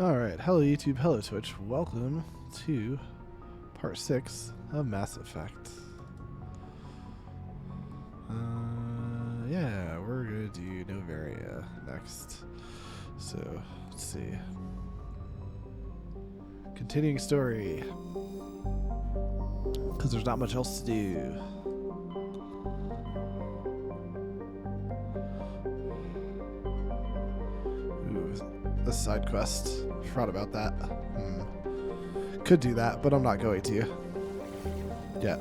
Alright, hello YouTube, hello Twitch. Welcome to part 6 of Mass Effect. Yeah, we're gonna do Noveria next. So, let's see. Continuing story. Because there's not much else to do. Ooh, a side quest. Forgot about that. Could do that, but I'm not going to. Yet.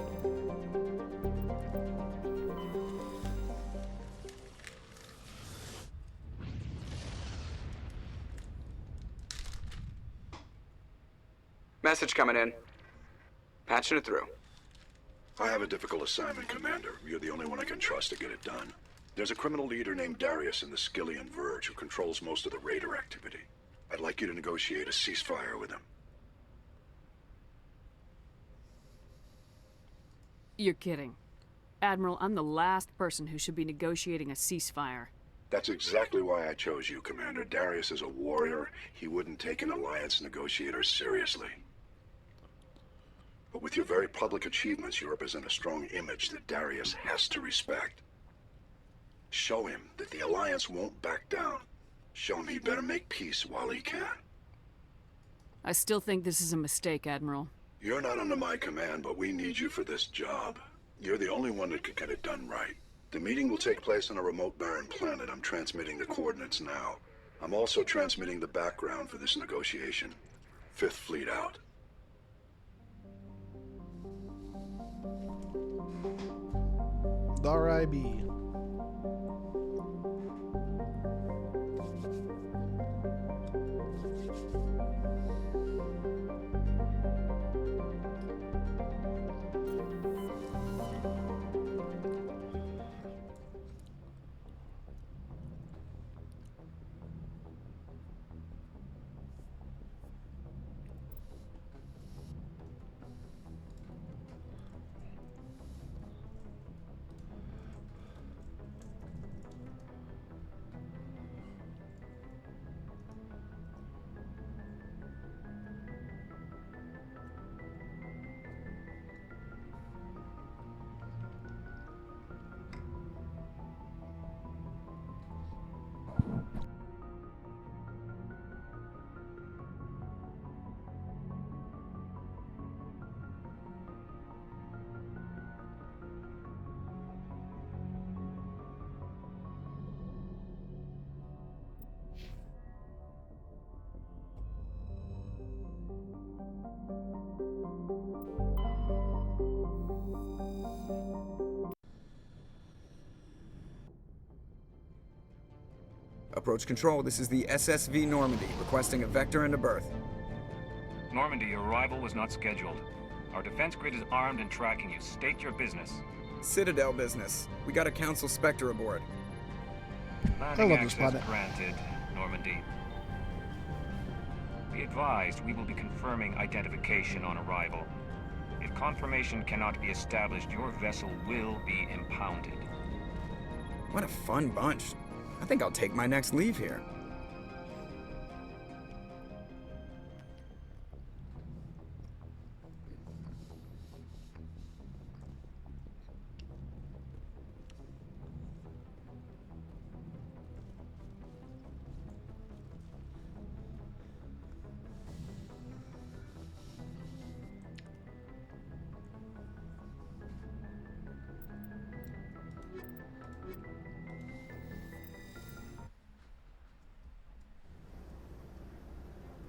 Message coming in. Patching it through. I have a difficult assignment, Commander. You're the only one I can trust to get it done. There's a criminal leader named Darius in the Skillian Verge who controls most of the raider activity. I'd like you to negotiate a ceasefire with him. You're kidding. Admiral, I'm the last person who should be negotiating a ceasefire. That's exactly why I chose you, Commander. Darius is a warrior. He wouldn't take an alliance negotiator seriously. But with your very public achievements, you represent a strong image that Darius has to respect. Show him that the alliance won't back down. Show him he better make peace while he can. I still think this is a mistake, Admiral. You're not under my command, but we need you for this job. You're the only one that could get it done right. The meeting will take place on a remote barren planet. I'm transmitting the coordinates now. I'm also transmitting the background for this negotiation. Fifth Fleet out. R.I.B. Approach control, this is the SSV Normandy, requesting a vector and a berth. Normandy, your arrival was not scheduled. Our defense grid is armed and tracking you. State your business. Citadel business. We got a Council Spectre aboard. Landing love this access planet. granted, Normandy. Be advised, we will be confirming identification on arrival. If confirmation cannot be established, your vessel will be impounded. What a fun bunch. I think I'll take my next leave here.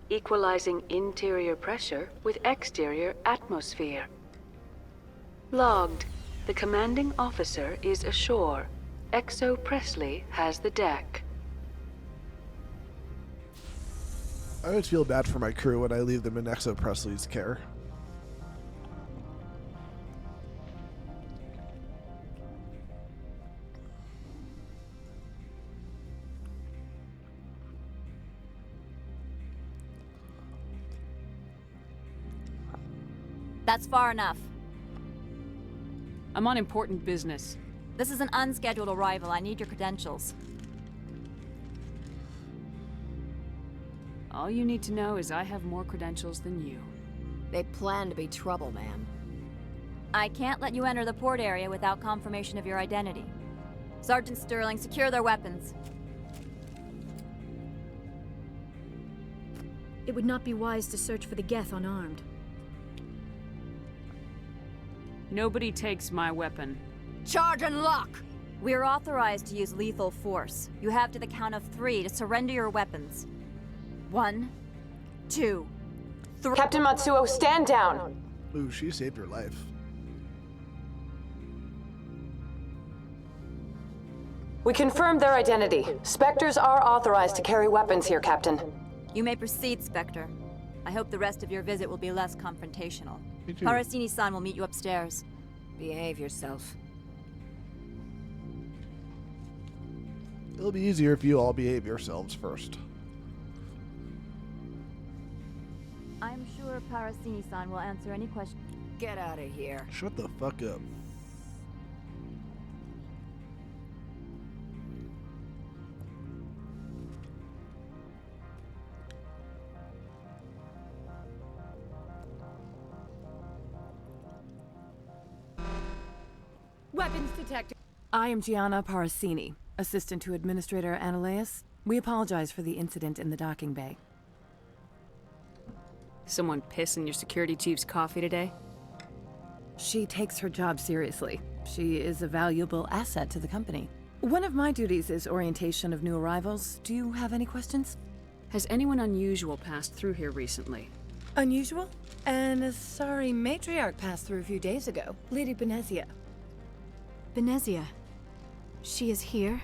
Equalizing interior pressure with exterior atmosphere. Logged. The commanding officer is ashore. Exo Presley has the deck. I always feel bad for my crew when I leave them in Exo Presley's care. That's far enough. I'm on important business. This is an unscheduled arrival. I need your credentials. All you need to know is I have more credentials than you. They plan to be trouble, ma'am. I can't let you enter the port area without confirmation of your identity. Sergeant Sterling, secure their weapons. It would not be wise to search for the Geth unarmed. Nobody takes my weapon. Charge and lock! We're authorized to use lethal force. You have to the count of 3 to surrender your weapons. 1, 2, 3. Captain Matsuo, stand down! Ooh, she saved her life. We confirmed their identity. Spectres are authorized to carry weapons here, Captain. You may proceed, Spectre. I hope the rest of your visit will be less confrontational. Me too. Parasini-san will meet you upstairs. Behave yourself. It'll be easier if you all behave yourselves first. I'm sure Parasini-san will answer any questions. Get out of here. Shut the fuck up. Weapons detected. I am Gianna Parasini, assistant to Administrator Ananias. We apologize for the incident in the docking bay. Someone piss in your security chief's coffee today? She takes her job seriously. She is a valuable asset to the company. One of my duties is orientation of new arrivals. Do you have any questions? Has anyone unusual passed through here recently? Unusual? And a sorry matriarch passed through a few days ago. Lady Benezia. Benezia. She is here?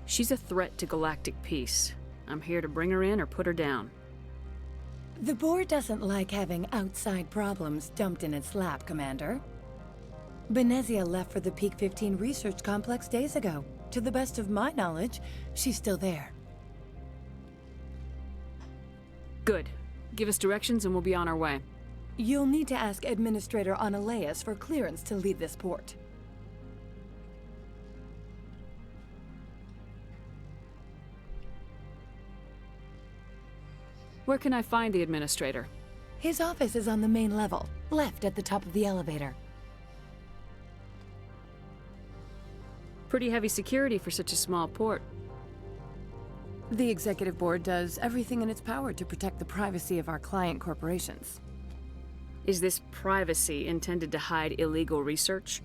She's a threat to galactic peace. I'm here to bring her in or put her down. The board doesn't like having outside problems dumped in its lap, Commander. Benezia left for the Peak 15 research complex days ago. To the best of my knowledge, she's still there. Good. Give us directions and we'll be on our way. You'll need to ask Administrator Ananias for clearance to leave this port. Where can I find the Administrator? His office is on the main level, left at the top of the elevator. Pretty heavy security for such a small port. The Executive Board does everything in its power to protect the privacy of our client corporations. Is this privacy intended to hide illegal research?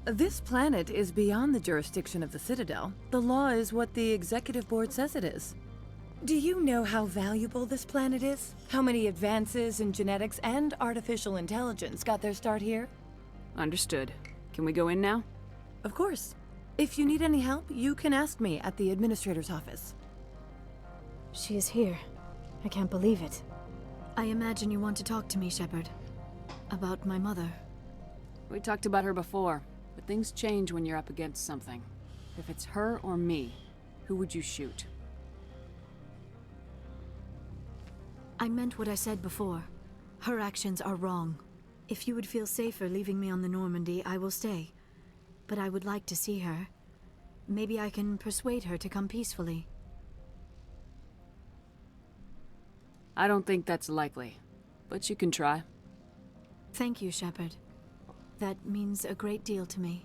This planet is beyond the jurisdiction of the Citadel. The law is what the Executive Board says it is. Do you know how valuable this planet is? How many advances in genetics and artificial intelligence got their start here? Understood. Can we go in now? Of course. If you need any help, you can ask me at the Administrator's office. She is here. I can't believe it. I imagine you want to talk to me, Shepard. About my mother. We talked about her before, but things change when you're up against something. If it's her or me, who would you shoot? I meant what I said before. Her actions are wrong. If you would feel safer leaving me on the Normandy, I will stay. But I would like to see her. Maybe I can persuade her to come peacefully. I don't think that's likely, but you can try. Thank you, Shepard. That means a great deal to me.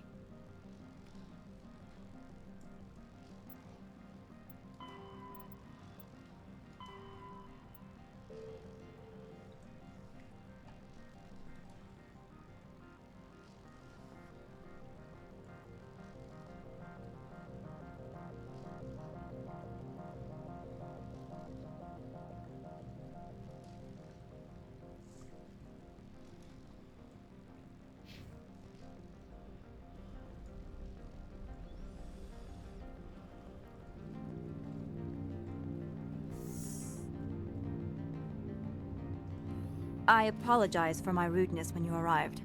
I apologize for my rudeness when you arrived.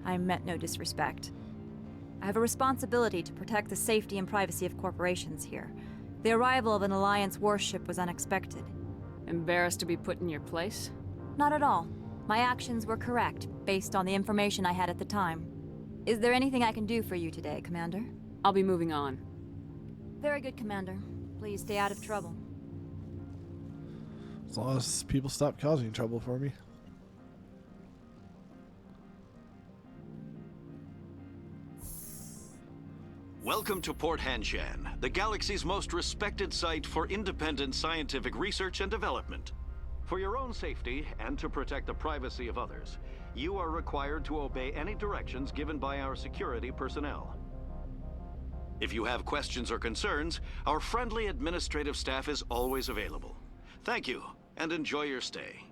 I meant no disrespect. I have a responsibility to protect the safety and privacy of corporations here. The arrival of an Alliance warship was unexpected. Embarrassed to be put in your place? Not at all. My actions were correct, based on the information I had at the time. Is there anything I can do for you today, Commander? I'll be moving on. Very good, Commander. Please stay out of trouble. As long as people stop causing trouble for me. Welcome to Port Hanshan, the galaxy's most respected site for independent scientific research and development. For your own safety and to protect the privacy of others, you are required to obey any directions given by our security personnel. If you have questions or concerns, our friendly administrative staff is always available. Thank you, and enjoy your stay.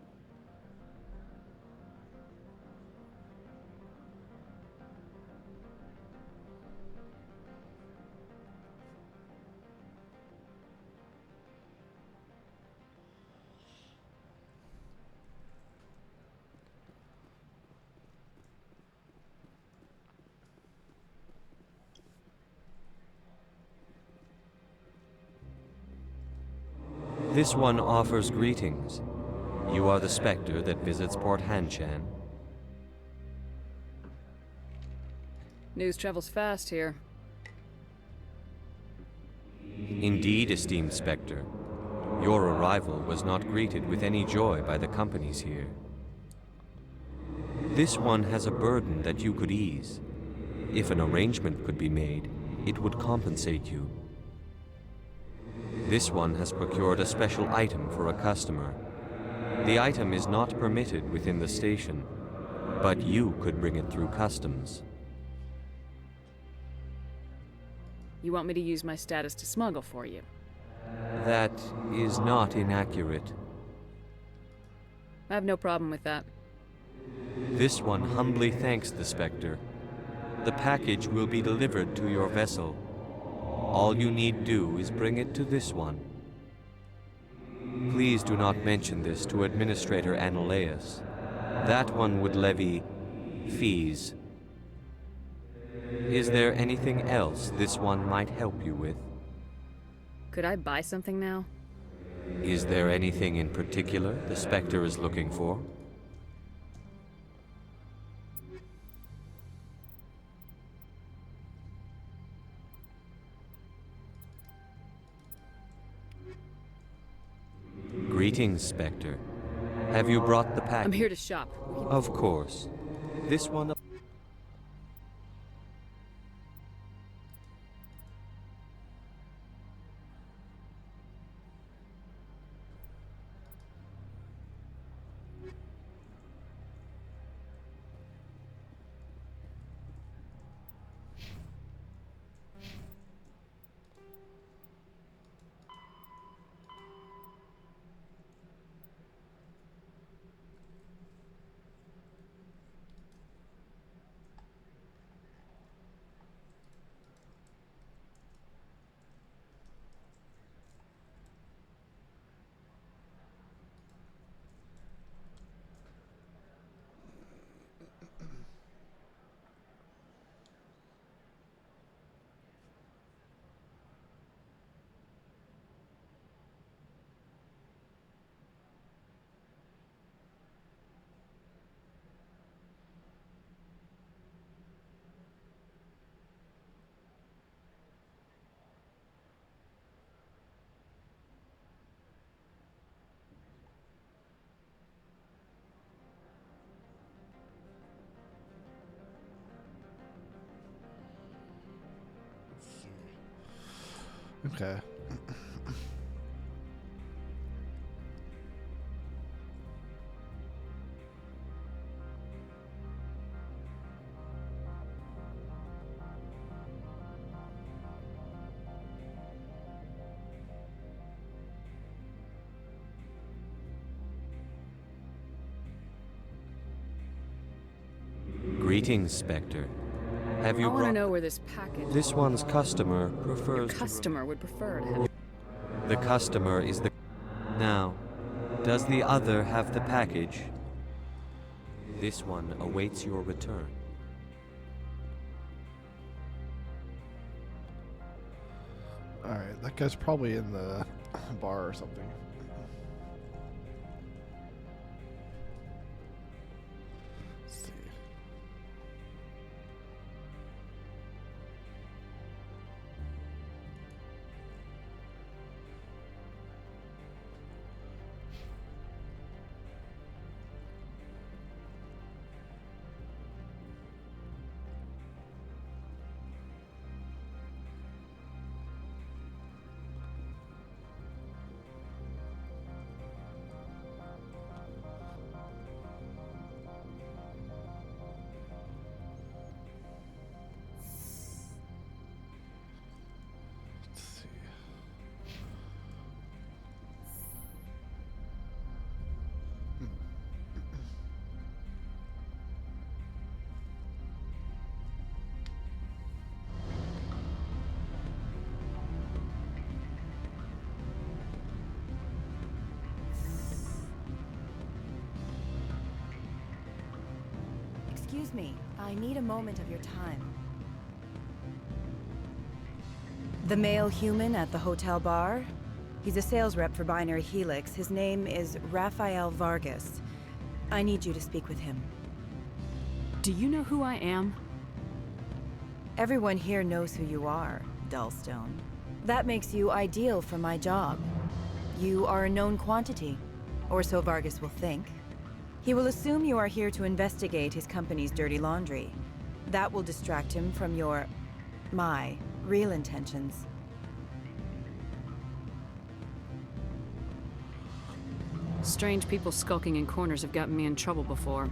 This one offers greetings. You are the Spectre that visits Port Hanshan. News travels fast here. Indeed, esteemed Spectre. Your arrival was not greeted with any joy by the companies here. This one has a burden that you could ease. If an arrangement could be made, it would compensate you. This one has procured a special item for a customer. The item is not permitted within the station, but you could bring it through customs. You want me to use my status to smuggle for you? That is not inaccurate. I have no problem with that. This one humbly thanks the Spectre. The package will be delivered to your vessel. All you need do is bring it to this one. Please do not mention this to Administrator Annaleus. That one would levy fees. Is there anything else this one might help you with? Could I buy something now? Is there anything in particular the Spectre is looking for? Greetings, Spectre. Have you brought the package? I'm here to shop. Of course. This one... Okay. Greetings, Spectre. Have you I want to know where this package... This one's customer prefers... Your customer would prefer to have... The customer is the... Now, does the other have the package? This one awaits your return. Alright, that guy's probably in the bar or something. Let's see. Excuse me, I need a moment of your time. The male human at the hotel bar? He's a sales rep for Binary Helix. His name is Rafael Vargas. I need you to speak with him. Do you know who I am? Everyone here knows who you are, Dullstone. That makes you ideal for my job. You are a known quantity, or so Vargas will think. He will assume you are here to investigate his company's dirty laundry. That will distract him from my real intentions. Strange people skulking in corners have gotten me in trouble before.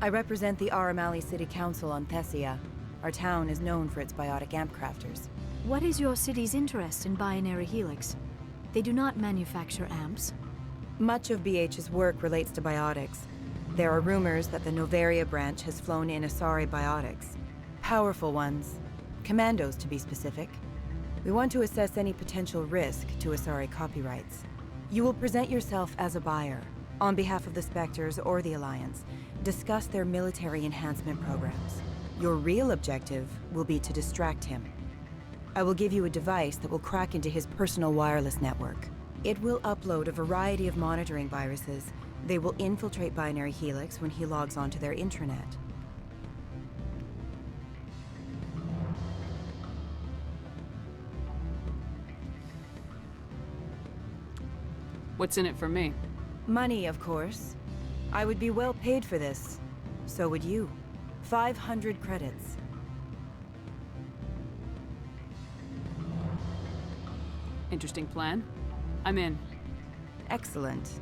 I represent the Aramali City Council on Thesia. Our town is known for its biotic amp crafters. What is your city's interest in Binary Helix? They do not manufacture amps. Much of BH's work relates to biotics. There are rumors that the Noveria branch has flown in Asari biotics. Powerful ones. Commandos, to be specific. We want to assess any potential risk to Asari copyrights. You will present yourself as a buyer, on behalf of the Spectres or the Alliance. Discuss their military enhancement programs. Your real objective will be to distract him. I will give you a device that will crack into his personal wireless network. It will upload a variety of monitoring viruses. They will infiltrate Binary Helix when he logs onto their intranet. What's in it for me? Money, of course. I would be well paid for this. So would you. 500 credits. Interesting plan. I'm in. Excellent.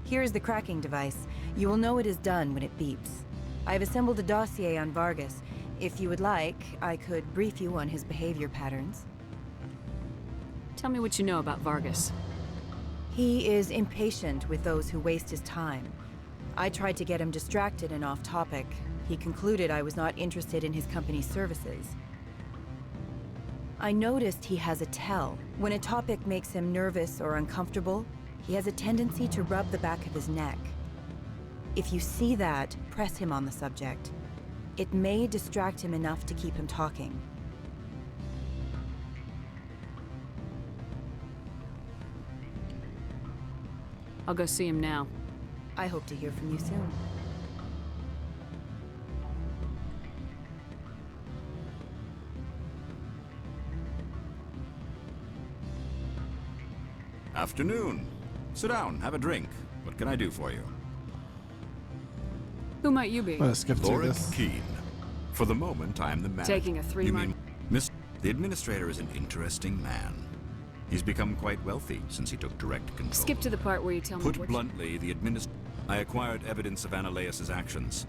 Here's the cracking device. You will know it is done when it beeps. I've assembled a dossier on Vargas. If you would like, I could brief you on his behavior patterns. Tell me what you know about Vargas. He is impatient with those who waste his time. I tried to get him distracted and off topic. He concluded I was not interested in his company's services. I noticed he has a tell. When a topic makes him nervous or uncomfortable, he has a tendency to rub the back of his neck. If you see that, press him on the subject. It may distract him enough to keep him talking. I'll go see him now. I hope to hear from you soon. Afternoon. Sit down, have a drink. What can I do for you? Who might you be? I'm gonna skip through Lorik this. Keene. For the moment, I am the manager. Taking a 3-month... The administrator is an interesting man. He's become quite wealthy since he took direct control. Skip to the part where you tell me Put which... bluntly, I acquired evidence of Analaeus' actions.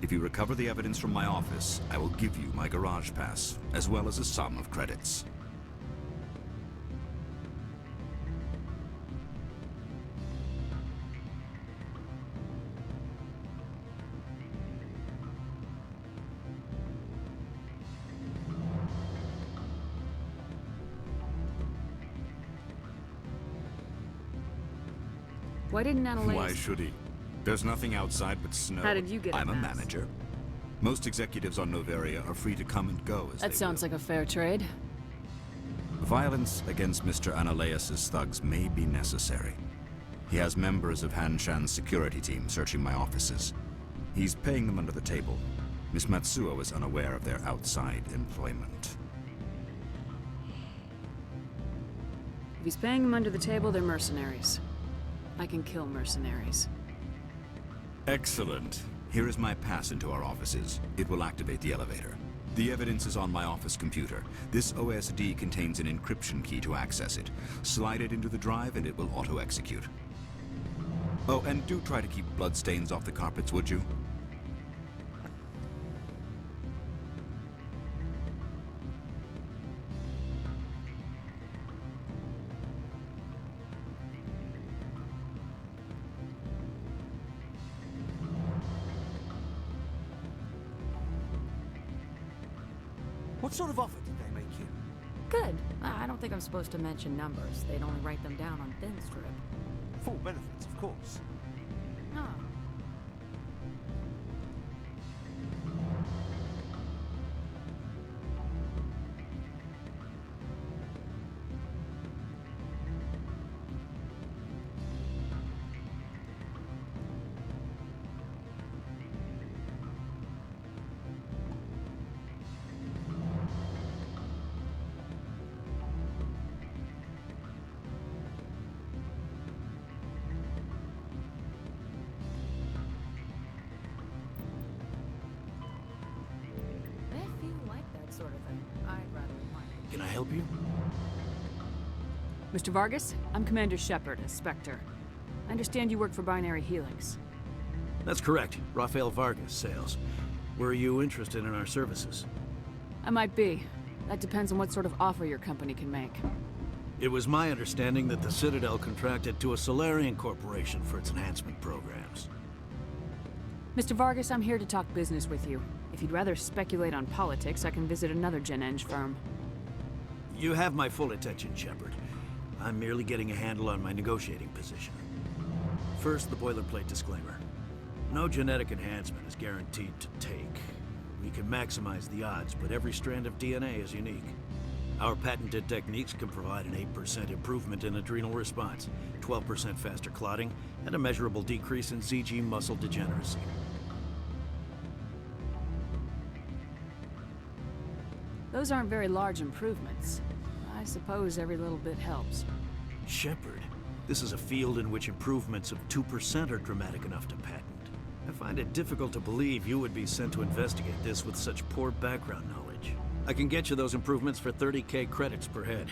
If you recover the evidence from my office, I will give you my garage pass, as well as a sum of credits. Why didn't Analaeus... Why should he? There's nothing outside but snow. How did you get a I'm a pass? manager. Most executives on Noveria are free to come and go as That they sounds will. like a fair trade. Violence against Mr. Analaeus' thugs may be necessary. He has members of Han Shan's security team searching my offices. He's paying them under the table. Miss Matsuo is unaware of their outside employment. If he's paying them under the table, they're mercenaries. I can kill mercenaries. Excellent. Here is my pass into our offices. It will activate the elevator. The evidence is on my office computer. This OSD contains an encryption key to access it. Slide it into the drive and it will auto-execute. Oh, and do try to keep bloodstains off the carpets, would you? What sort of offer did they make you? Good. I don't think I'm supposed to mention numbers. They'd only write them down on thin strip. Full benefits, of course. Oh. you? Mr. Vargas, I'm Commander Shepard, a Spectre. I understand you work for Binary Helix. That's correct. Rafael Vargas, sales. Were you interested in our services? I might be. That depends on what sort of offer your company can make. It was my understanding that the Citadel contracted to a Solarian corporation for its enhancement programs. Mr. Vargas, I'm here to talk business with you. If you'd rather speculate on politics, I can visit another Gen Eng firm. You have my full attention, Shepard. I'm merely getting a handle on my negotiating position. First, the boilerplate disclaimer. No genetic enhancement is guaranteed to take. We can maximize the odds, but every strand of DNA is unique. Our patented techniques can provide an 8% improvement in adrenal response, 12% faster clotting, and a measurable decrease in ZG muscle degeneracy. Those aren't very large improvements. I suppose every little bit helps. Shepard, this is a field in which improvements of 2% are dramatic enough to patent. I find it difficult to believe you would be sent to investigate this with such poor background knowledge. I can get you those improvements for 30K credits per head.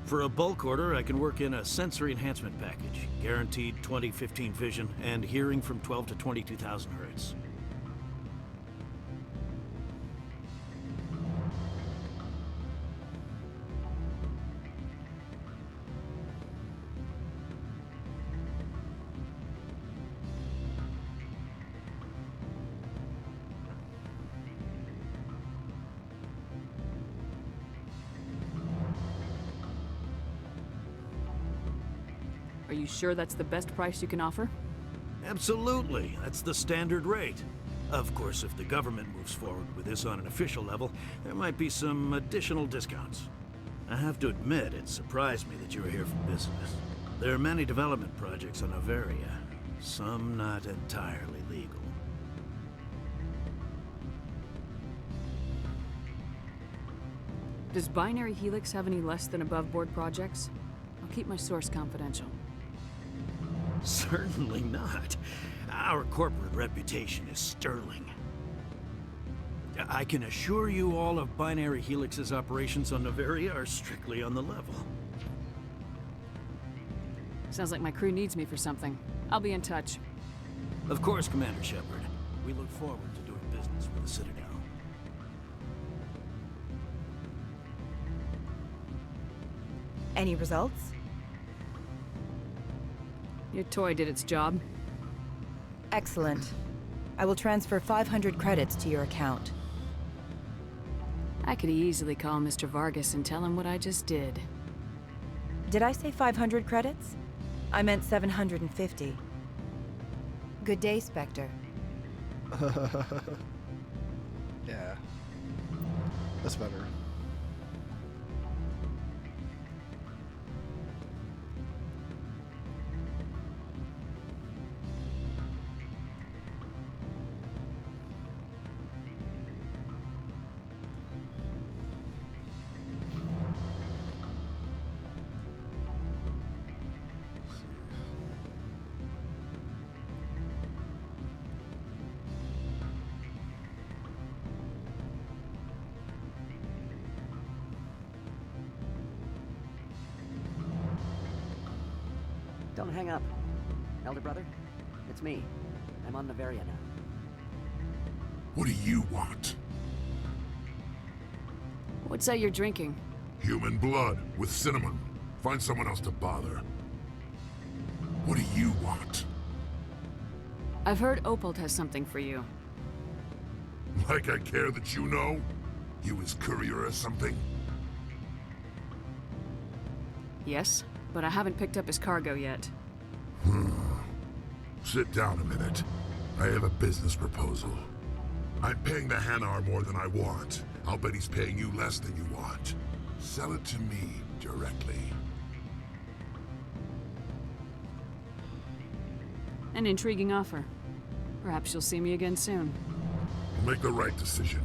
For a bulk order, I can work in a sensory enhancement package, guaranteed 20/15 vision, and hearing from 12 to 22,000 hertz. Are you sure that's the best price you can offer? Absolutely. That's the standard rate. Of course, if the government moves forward with this on an official level, there might be some additional discounts. I have to admit, it surprised me that you were here for business. There are many development projects on Noveria, some not entirely legal. Does Binary Helix have any less than above-board projects? I'll keep my source confidential. Certainly not. Our corporate reputation is sterling. I can assure you all of Binary Helix's operations on Noveria are strictly on the level. Sounds like my crew needs me for something. I'll be in touch. Of course, Commander Shepard. We look forward to doing business with the Citadel. Any results? Your toy did its job. Excellent. I will transfer 500 credits to your account. I could easily call Mr. Vargas and tell him what I just did. Did I say 500 credits? I meant 750. Good day, Spectre. Yeah. That's better. Don't hang up. Elder brother, it's me. I'm on Noveria now. What do you want? What's that you're drinking? Human blood with cinnamon. Find someone else to bother. What do you want? I've heard Opal has something for you. Like I care that you know? You his courier or something? Yes, but I haven't picked up his cargo yet. Sit down a minute. I have a business proposal. I'm paying the Hanar more than I want. I'll bet he's paying you less than you want. Sell it to me directly. An intriguing offer. Perhaps you'll see me again soon. Make the right decision.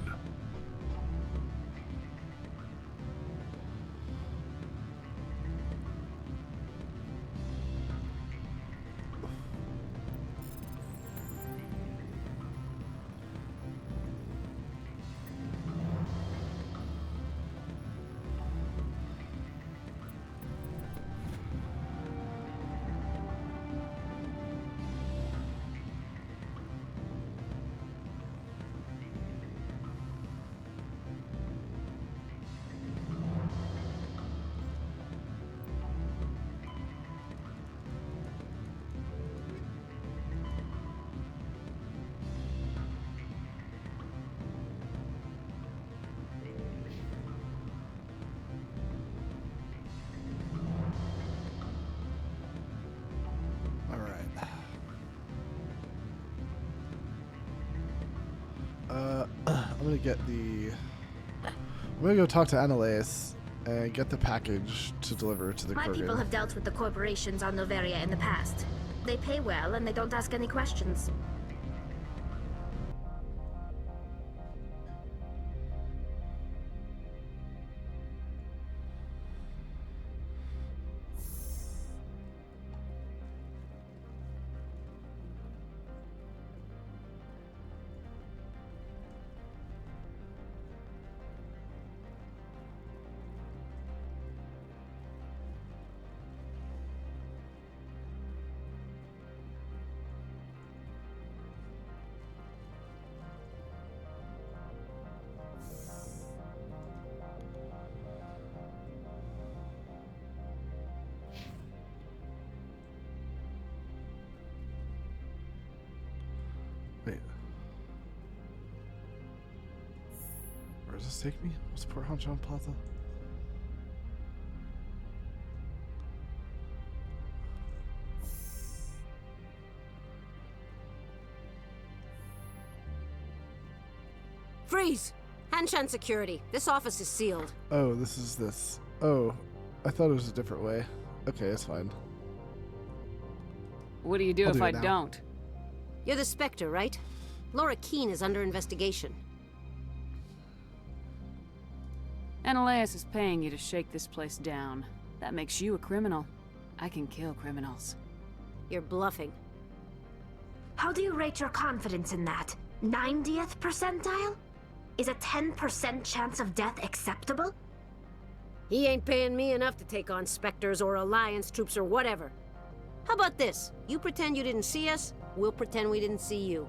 get the... I'm gonna go talk to Annalise and get the package to deliver to the My people Kurgan. have dealt with the corporations on Noveria in the past. They pay well and they don't ask any questions. Wait. Where does this take me? What's Port Hanchon Plaza? Freeze! Hanshan security. This office is sealed. Oh, this is this. Oh, I thought it was a different way. Okay, it's fine. What do you do I'll if do it I now. don't? You're the Spectre, right? Laura Keene is under investigation. Annalise is paying you to shake this place down. That makes you a criminal. I can kill criminals. You're bluffing. How do you rate your confidence in that? 90th percentile? Is a 10% chance of death acceptable? He ain't paying me enough to take on Spectres or Alliance troops or whatever. How about this? You pretend you didn't see us, we'll pretend we didn't see you.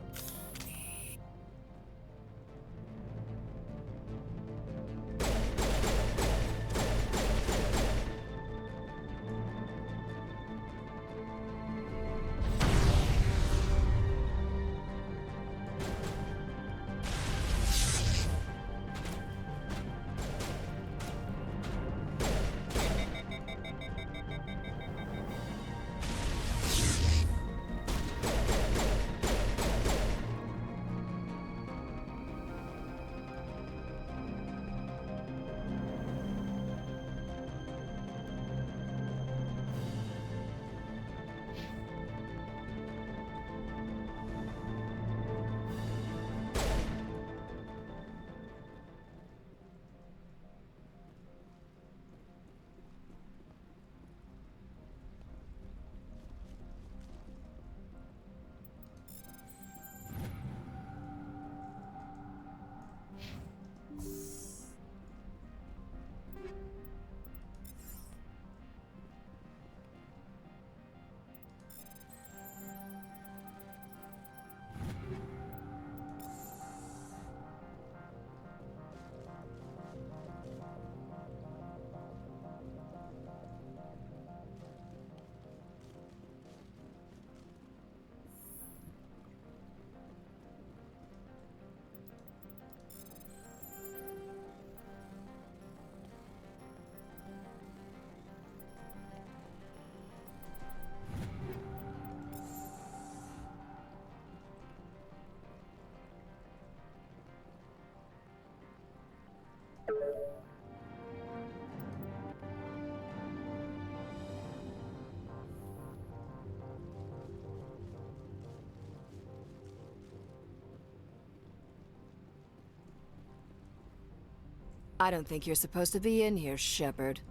I don't think you're supposed to be in here, Shepard.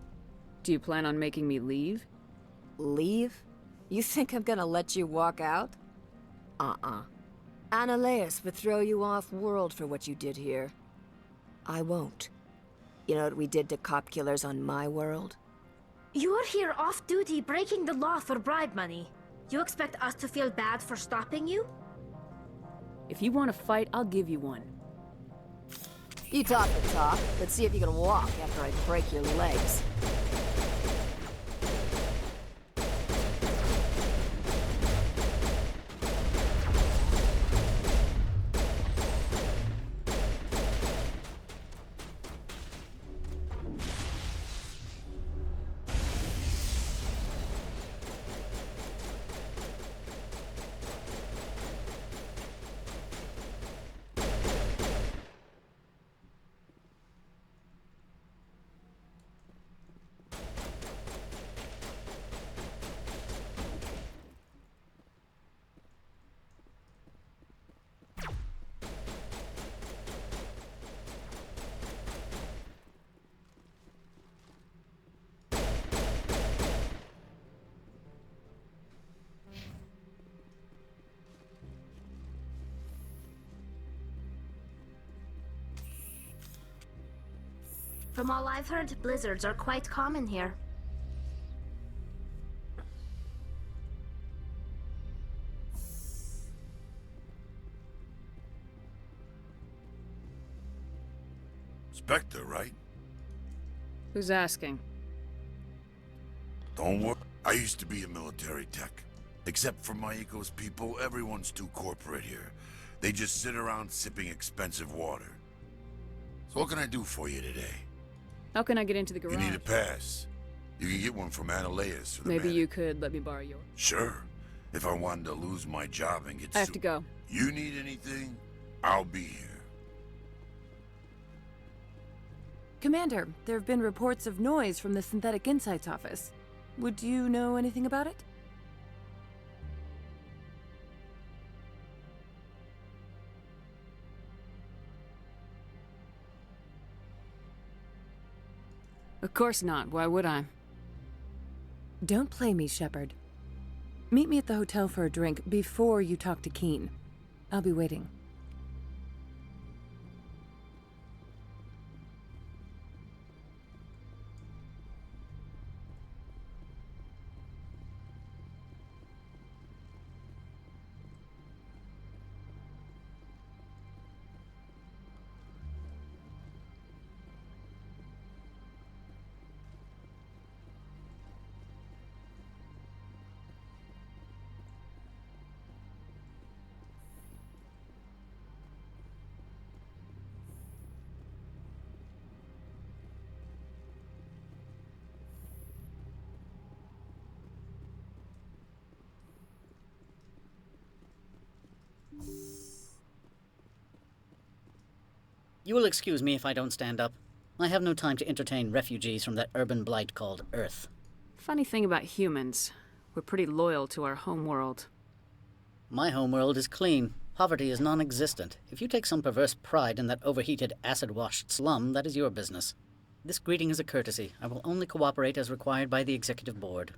Do you plan on making me leave? Leave? You think I'm gonna let you walk out? Annalise would throw you off-world for what you did here. I won't. You know what we did to cop killers on my world? You're here off-duty breaking the law for bribe money. You expect us to feel bad for stopping you? If you want to fight, I'll give you one. You talk the talk. Let's see if you can walk after I break your legs. From all I've heard, blizzards are quite common here. Spectre, right? Who's asking? Don't worry. I used to be a military tech. Except for my Ecos people, everyone's too corporate here. They just sit around sipping expensive water. So what can I do for you today? How can I get into the garage? You need a pass. You can get one from Analeas or the Maybe man. you could let me borrow yours. Sure. If I wanted to lose my job and get I have to go. You need anything? I'll be here. Commander, there have been reports of noise from the Synthetic Insights office. Would you know anything about it? Of course not. Why would I? Don't play me, Shepard. Meet me at the hotel for a drink before you talk to Keen. I'll be waiting. You will excuse me if I don't stand up. I have no time to entertain refugees from that urban blight called Earth. Funny thing about humans, we're pretty loyal to our homeworld. My homeworld is clean. Poverty is non-existent. If you take some perverse pride in that overheated, acid-washed slum, that is your business. This greeting is a courtesy. I will only cooperate as required by the Executive Board.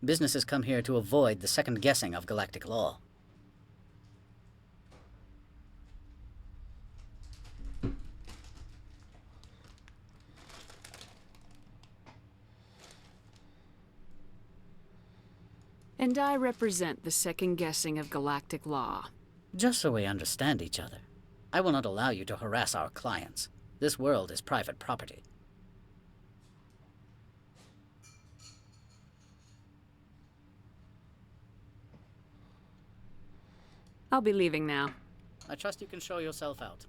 Businesses come here to avoid the second guessing of galactic law. And I represent the second guessing of galactic law. Just so we understand each other, I will not allow you to harass our clients. This world is private property. I'll be leaving now. I trust you can show yourself out.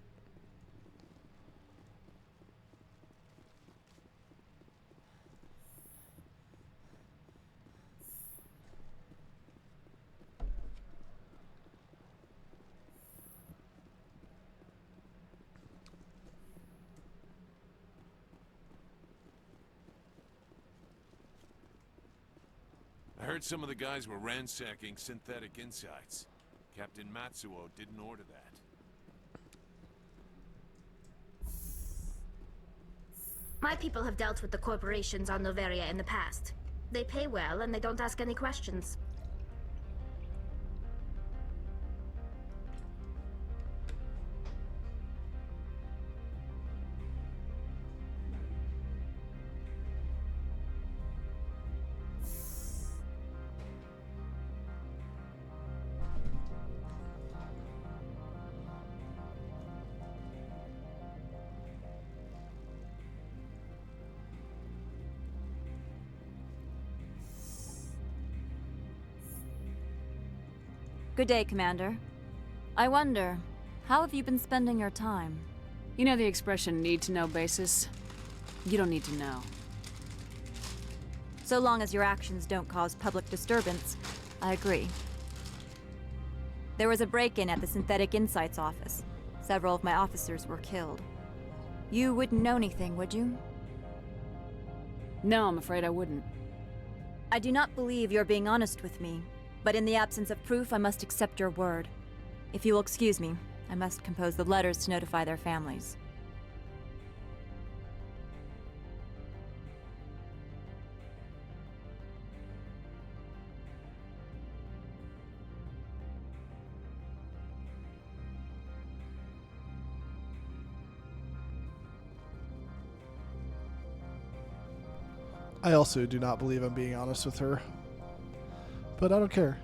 I heard some of the guys were ransacking Synthetic Insights. Captain Matsuo didn't order that. My people have dealt with the corporations on Noveria in the past. They pay well and they don't ask any questions. Good day, Commander. I wonder, how have you been spending your time? You know the expression need-to-know basis? You don't need to know. So long as your actions don't cause public disturbance, I agree. There was a break-in at the Synthetic Insights office. Several of my officers were killed. You wouldn't know anything, would you? No, I'm afraid I wouldn't. I do not believe you're being honest with me, but in the absence of proof, I must accept your word. If you will excuse me, I must compose the letters to notify their families. I also do not believe I'm being honest with her. But I don't care.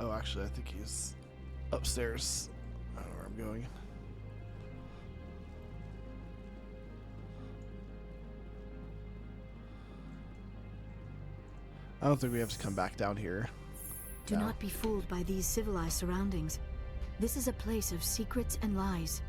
Oh, actually, I think he's upstairs. I don't know where I'm going. I don't think we have to come back down here. Do not be fooled by these civilized surroundings. This is a place of secrets and lies.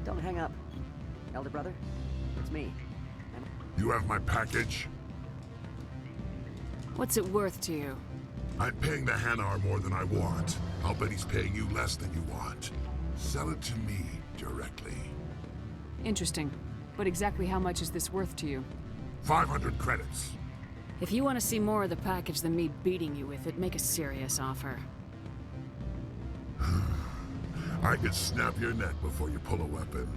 Don't hang up. Elder brother, it's me. You have my package? What's it worth to you? I'm paying the Hanar more than I want. I'll bet he's paying you less than you want. Sell it to me directly. Interesting. But exactly how much is this worth to you? 500 credits. If you want to see more of the package than me beating you with it, make a serious offer. I could snap your neck before you pull a weapon.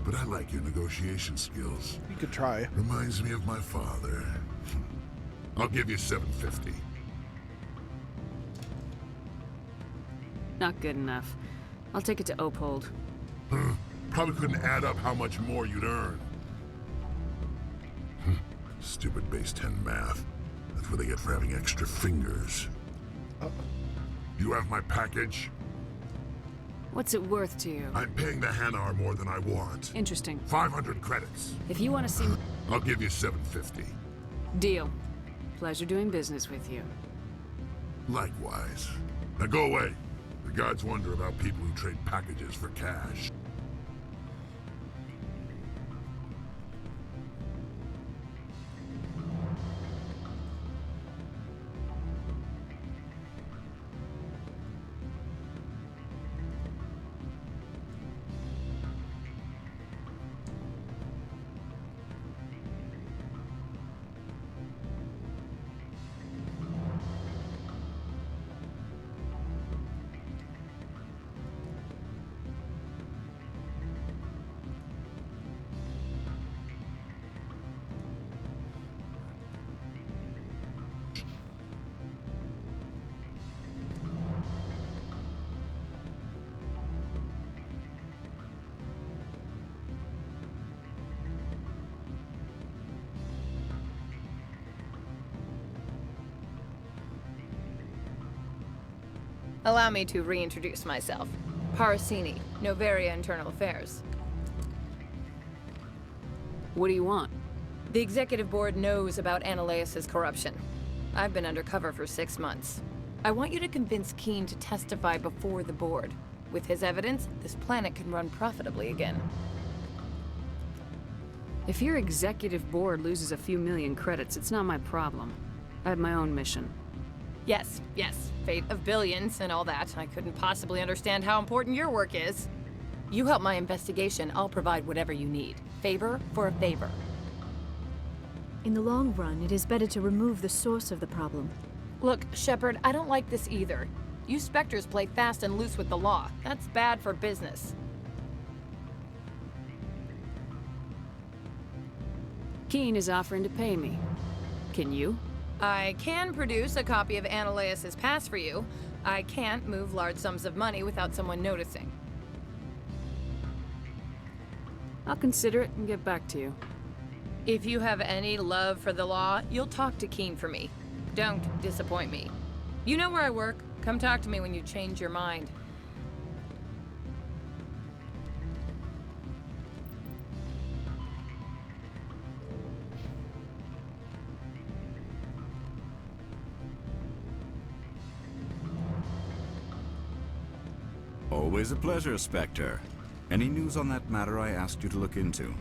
But I like your negotiation skills. You could try. Reminds me of my father. I'll give you 750. Not good enough. I'll take it to Opold. Probably couldn't add up how much more you'd earn. Stupid base 10 math. That's what they get for having extra fingers. You have my package? What's it worth to you? I'm paying the Hanar more than I want. Interesting. 500 credits. If you want to see... I'll give you 750. Deal. Pleasure doing business with you. Likewise. Now go away. The gods wonder about people who trade packages for cash. Allow me to reintroduce myself. Parasini, Noveria Internal Affairs. What do you want? The Executive Board knows about Ananias' corruption. I've been undercover for 6 months. I want you to convince Keen to testify before the Board. With his evidence, this planet can run profitably again. If your Executive Board loses a few million credits, it's not my problem. I have my own mission. Yes, fate of billions and all that. I couldn't possibly understand how important your work is. You help my investigation, I'll provide whatever you need. Favor for a favor. In the long run, it is better to remove the source of the problem. Look, Shepard, I don't like this either. You Spectres play fast and loose with the law. That's bad for business. Keen is offering to pay me. Can you? I can produce a copy of Ananias' pass for you. I can't move large sums of money without someone noticing. I'll consider it and get back to you. If you have any love for the law, you'll talk to Keen for me. Don't disappoint me. You know where I work. Come talk to me when you change your mind. Always a pleasure, Spectre. Any news on that matter I asked you to look into?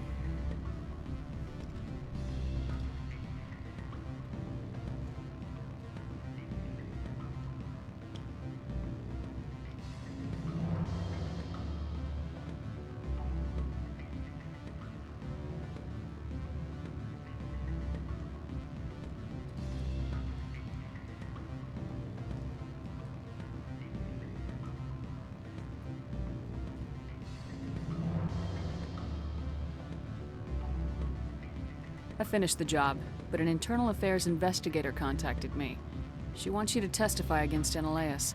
I finished the job, but an internal affairs investigator contacted me. She wants you to testify against Ananias.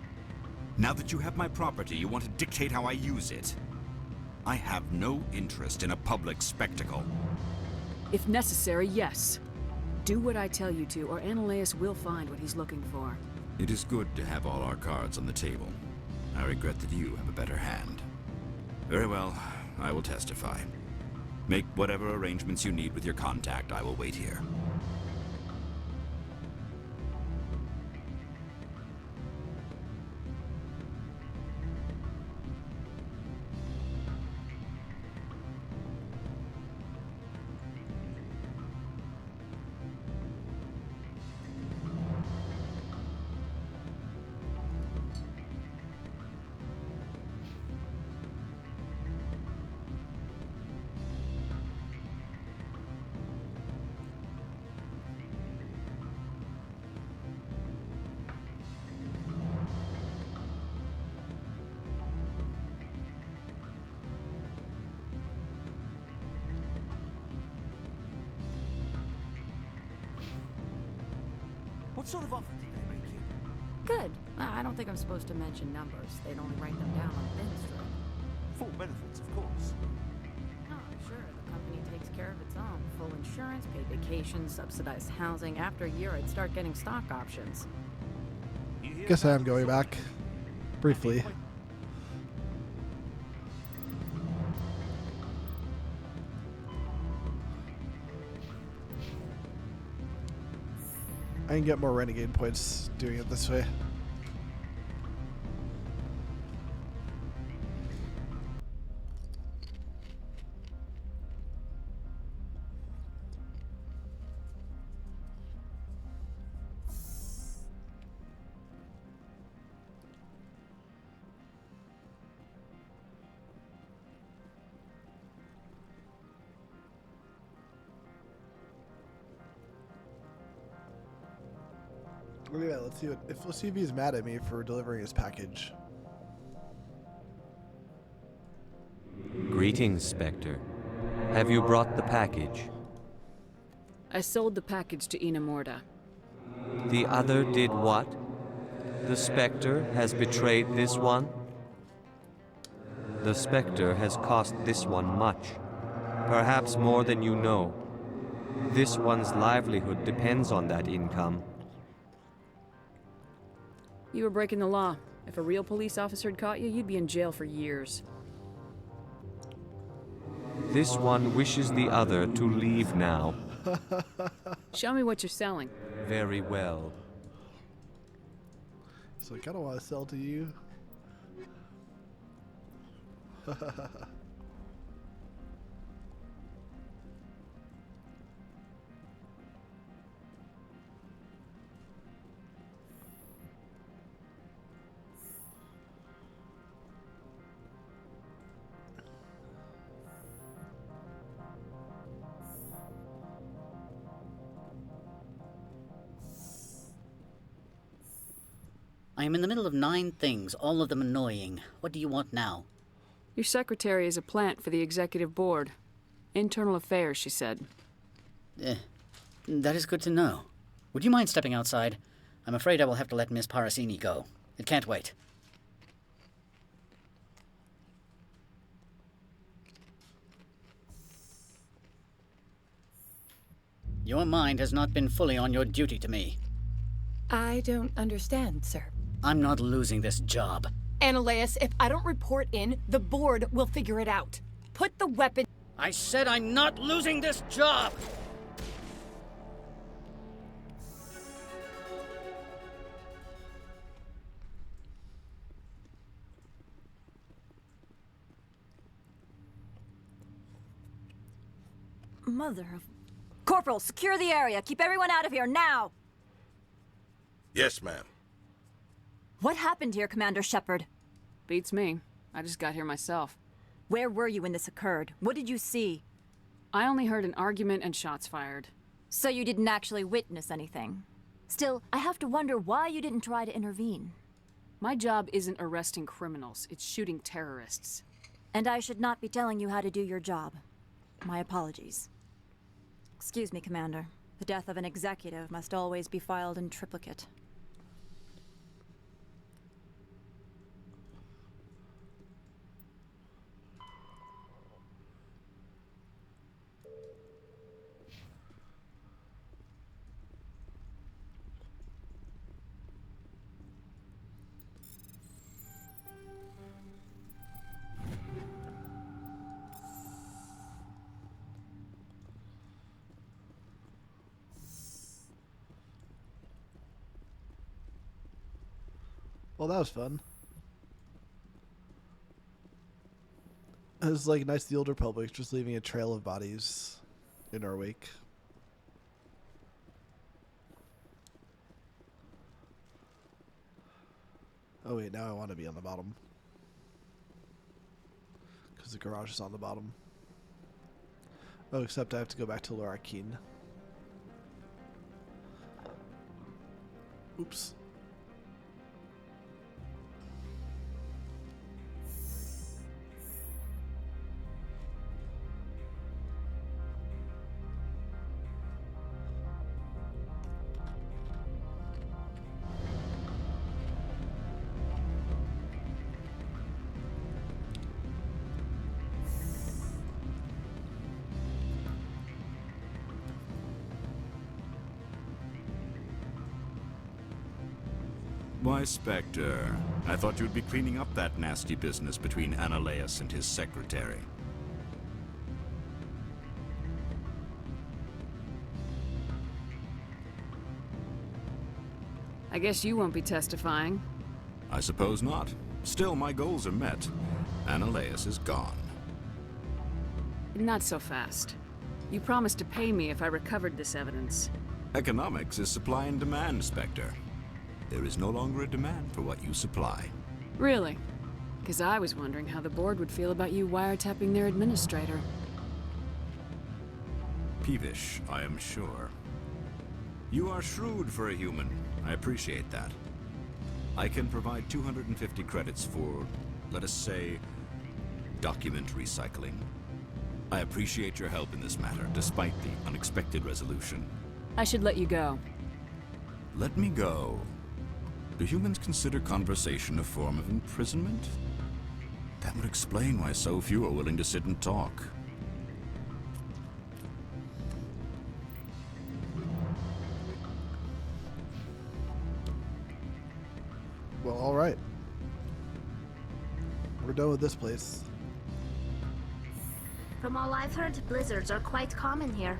Now that you have my property, you want to dictate how I use it. I have no interest in a public spectacle. If necessary, yes. Do what I tell you to, or Ananias will find what he's looking for. It is good to have all our cards on the table. I regret that you have a better hand. Very well, I will testify. Make whatever arrangements you need with your contact. I will wait here. What sort of offer did they make you? Good. I don't think I'm supposed to mention numbers. They'd only write them down on thin strip. Full benefits, of course. Oh, sure. The company takes care of its own. Full insurance, paid vacations, subsidized housing. After a year, I'd start getting stock options. Guess I am going back. Briefly. I can get more Renegade points doing it this way. Well, yeah, let's see if he's mad at me for delivering his package. Greetings, Spectre. Have you brought the package? I sold the package to Inamorda. The other did what? The Spectre has betrayed this one? The Spectre has cost this one much. Perhaps more than you know. This one's livelihood depends on that income. You were breaking the law. If a real police officer had caught you, you'd be in jail for years. This one wishes the other to leave now. Show me what you're selling. Very well. So I kind of want to sell to you. I am in the middle of 9 things, all of them annoying. What do you want now? Your secretary is a plant for the executive board. Internal affairs, she said. That is good to know. Would you mind stepping outside? I'm afraid I will have to let Miss Parasini go. It can't wait. Your mind has not been fully on your duty to me. I don't understand, sir. I'm not losing this job. Ananias, if I don't report in, the board will figure it out. Put the weapon... I said I'm not losing this job! Mother of... Corporal, secure the area. Keep everyone out of here, now! Yes, ma'am. What happened here, Commander Shepard? Beats me. I just got here myself. Where were you when this occurred? What did you see? I only heard an argument and shots fired. So you didn't actually witness anything? Still, I have to wonder why you didn't try to intervene. My job isn't arresting criminals, it's shooting terrorists. And I should not be telling you how to do your job. My apologies. Excuse me, Commander. The death of an executive must always be filed in triplicate. Well, that was fun. It was like nice the Old Republic, just leaving a trail of bodies in our wake. Oh wait, now I want to be on the bottom. Because the garage is on the bottom. Oh, except I have to go back to Lorakeen. Oops. Why, Spectre, I thought you'd be cleaning up that nasty business between Ananias and his secretary. I guess you won't be testifying. I suppose not. Still, my goals are met. Ananias is gone. Not so fast. You promised to pay me if I recovered this evidence. Economics is supply and demand, Spectre. There is no longer a demand for what you supply. Really? Because I was wondering how the board would feel about you wiretapping their administrator. Peevish, I am sure. You are shrewd for a human. I appreciate that. I can provide 250 credits for, let us say, document recycling. I appreciate your help in this matter, despite the unexpected resolution. I should let you go. Let me go. Do humans consider conversation a form of imprisonment? That would explain why so few are willing to sit and talk. Well, alright. We're done with this place. From all I've heard, blizzards are quite common here.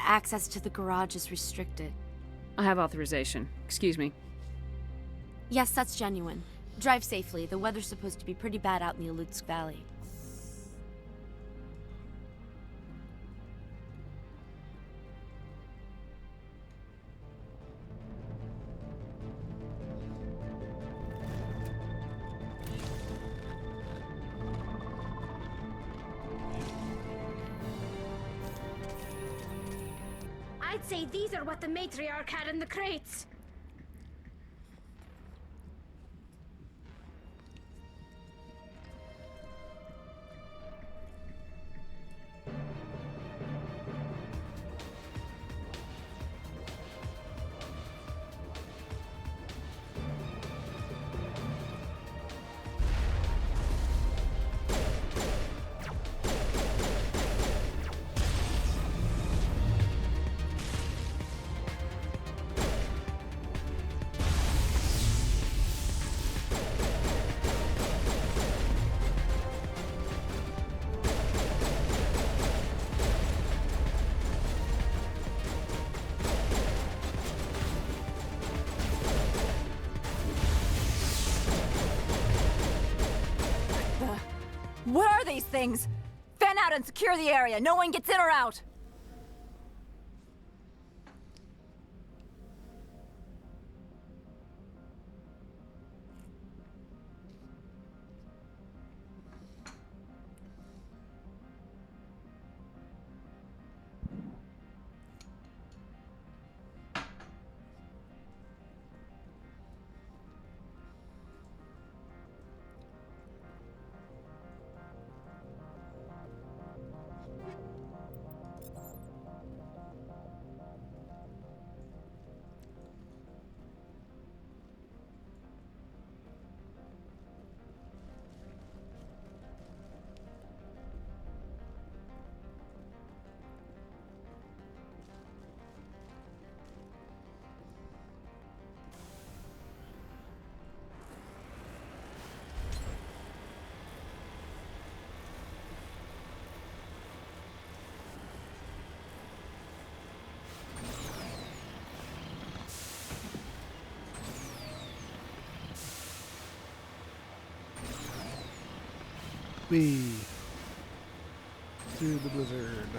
Access to the garage is restricted. I have authorization. Excuse me. Yes, that's genuine. Drive safely. The weather's supposed to be pretty bad out in the Alutsk Valley. I'd say these are what the Matriarch had in the crates. What are these things? Fan out and secure the area. No one gets in or out. Whee! Through the blizzard.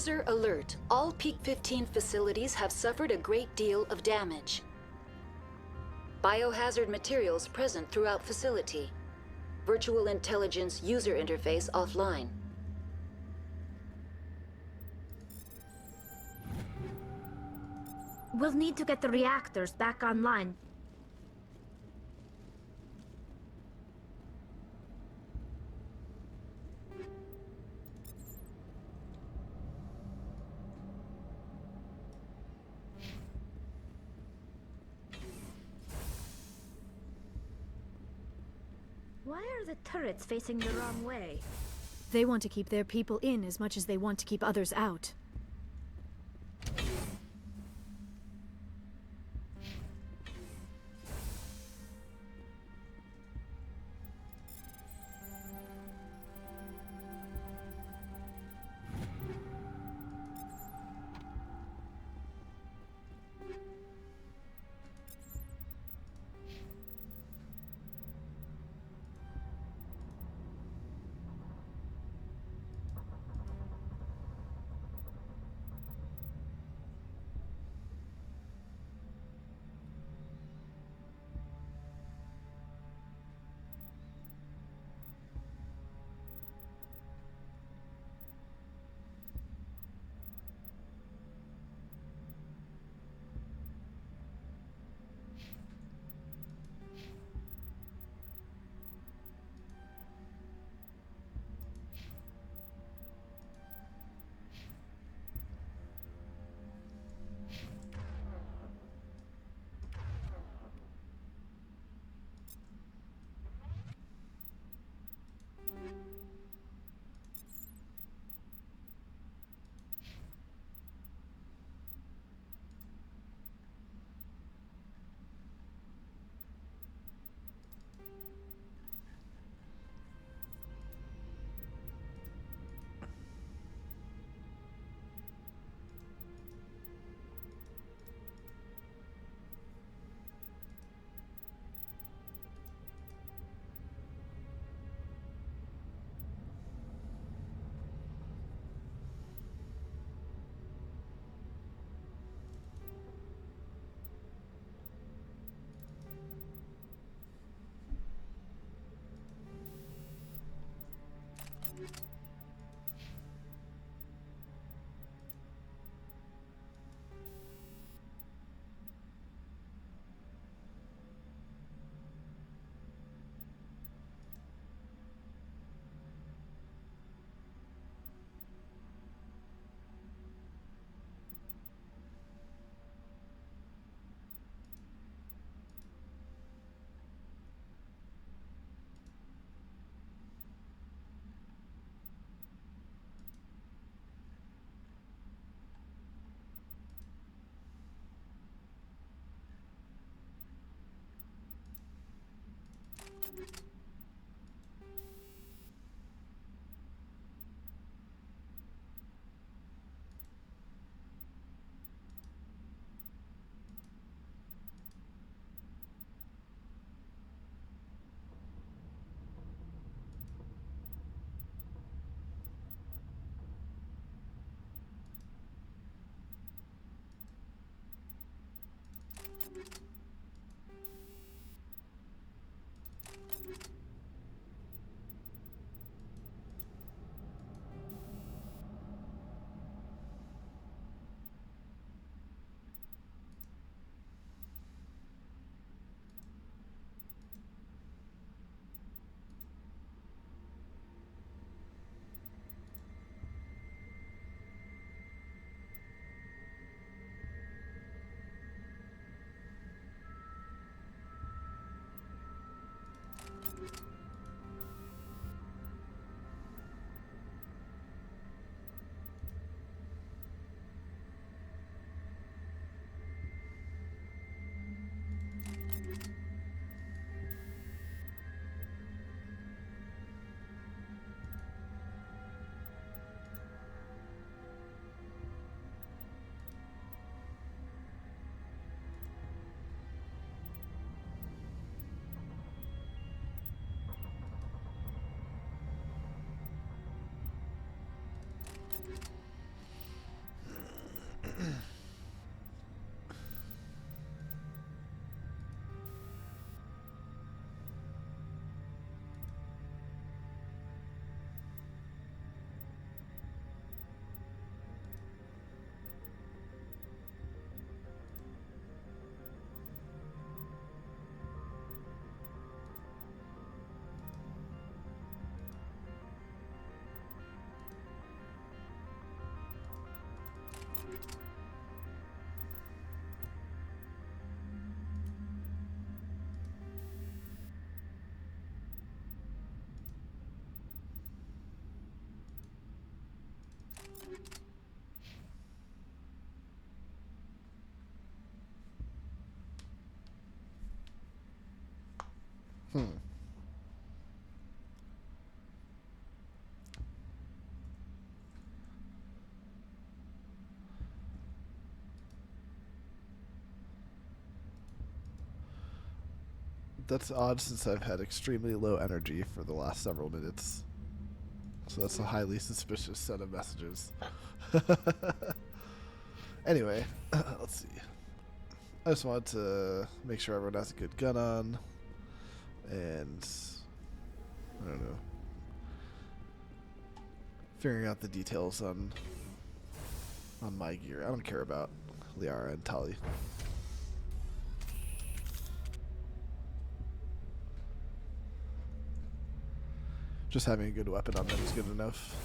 User alert. All Peak 15 facilities have suffered a great deal of damage. Biohazard materials present throughout facility. Virtual intelligence user interface offline. We'll need to get the reactors back online. Why are the turrets facing the wrong way? They want to keep their people in as much as they want to keep others out. That's odd since I've had extremely low energy for the last several minutes. So that's a highly suspicious set of messages. Anyway, let's see. I just wanted to make sure everyone has a good gun on. And I don't know. Figuring out the details on my gear. I don't care about Liara and Tali. Just having a good weapon on them is good enough.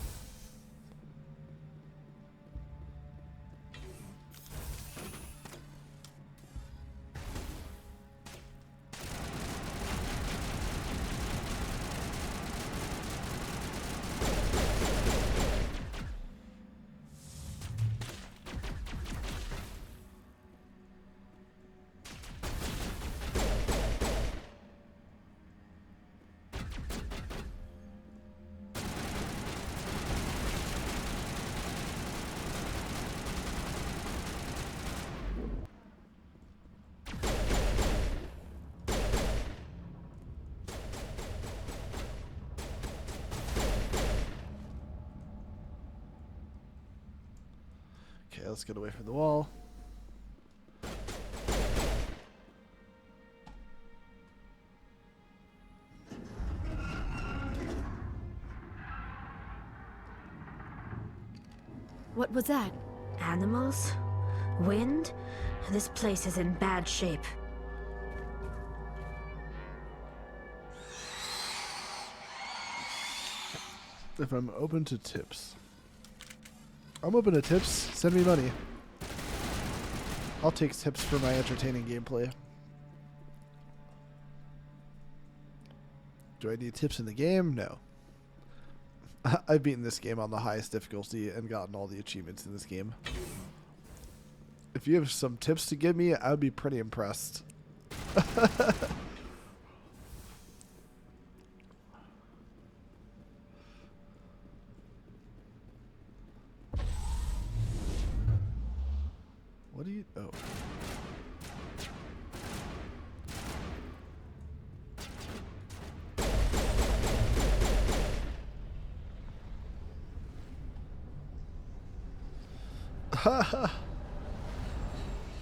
Okay, let's get away from the wall. What was that? Animals? Wind? This place is in bad shape. If I'm open to tips. I'm open to tips. Send me money. I'll take tips for my entertaining gameplay. Do I need tips in the game? No. I've beaten this game on the highest difficulty and gotten all the achievements in this game. If you have some tips to give me, I would be pretty impressed. What do you... Oh.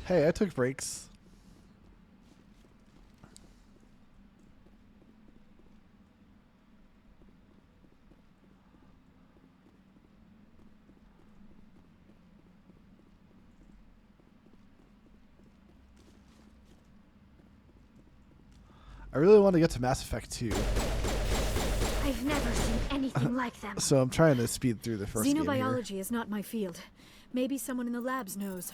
Hey, I took breaks. I really want to get to Mass Effect 2. I've never seen anything like them. So I'm trying to speed through the first game here. Xenobiology is not my field. Maybe someone in the labs knows.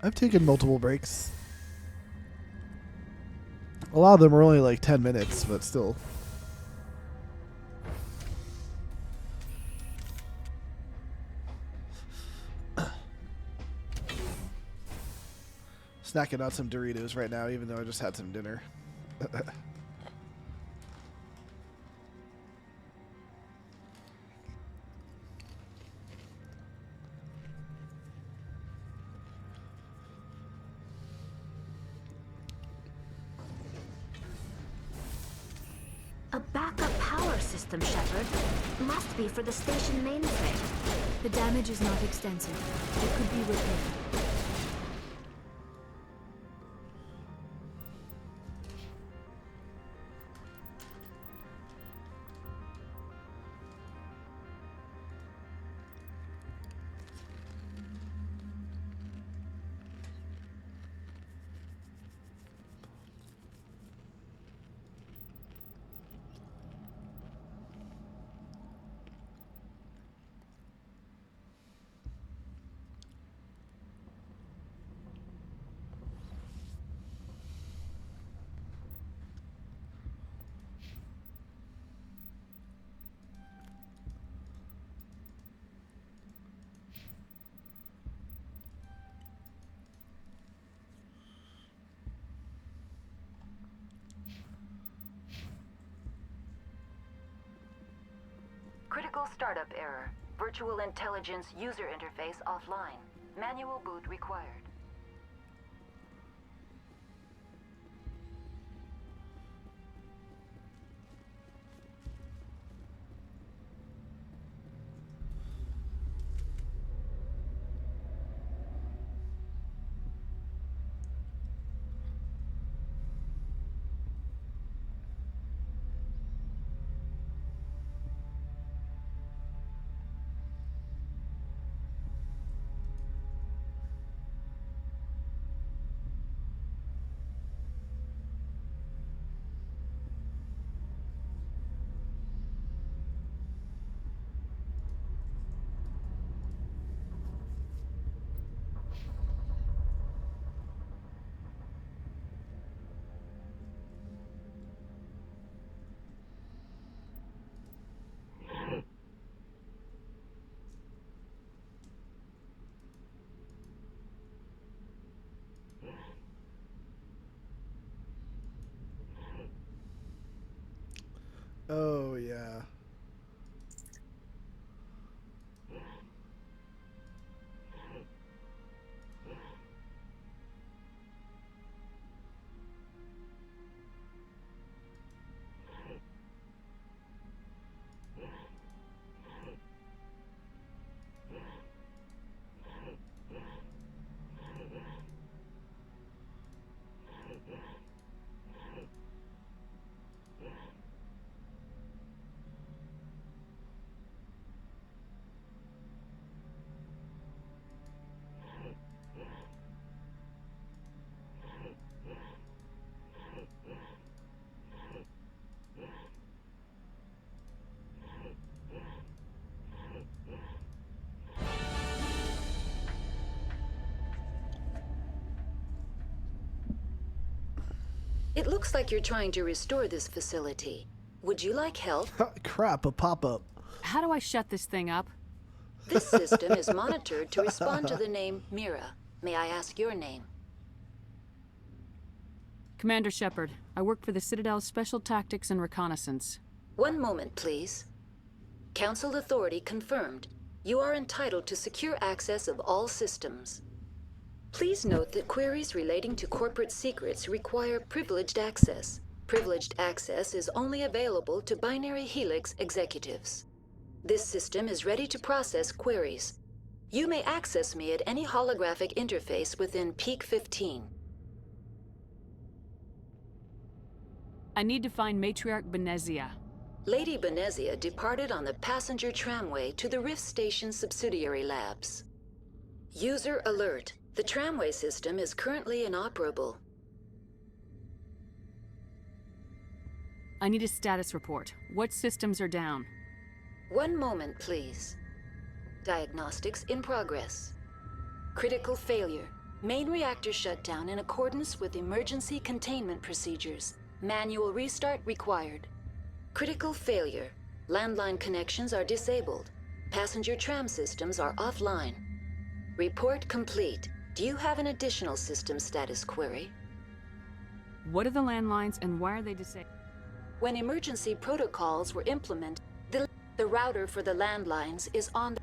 I've taken multiple breaks. A lot of them are only like 10 minutes, but still. Snacking on some Doritos right now, even though I just had some dinner. A backup power system, Shepard. Must be for the station mainframe. The damage is not extensive. It could be repaired. Critical startup error. Virtual intelligence user interface offline. Manual boot required. Oh, yeah. It looks like you're trying to restore this facility. Would you like help? Crap, a pop-up. How do I shut this thing up? This system is monitored to respond to the name Mira. May I ask your name? Commander Shepard. I work for the Citadel's Special Tactics and Reconnaissance. One moment, please. Council authority confirmed. You are entitled to secure access of all systems. Please note that queries relating to corporate secrets require privileged access. Privileged access is only available to Binary Helix executives. This system is ready to process queries. You may access me at any holographic interface within Pt.6. I need to find Matriarch Benezia. Lady Benezia departed on the passenger tramway to the Rift Station subsidiary labs. User alert. The tramway system is currently inoperable. I need a status report. What systems are down? One moment, please. Diagnostics in progress. Critical failure. Main reactor shut down in accordance with emergency containment procedures. Manual restart required. Critical failure. Landline connections are disabled. Passenger tram systems are offline. Report complete. Do you have an additional system status query? What are the landlines and why are they disabled? When emergency protocols were implemented, the router for the landlines is on the...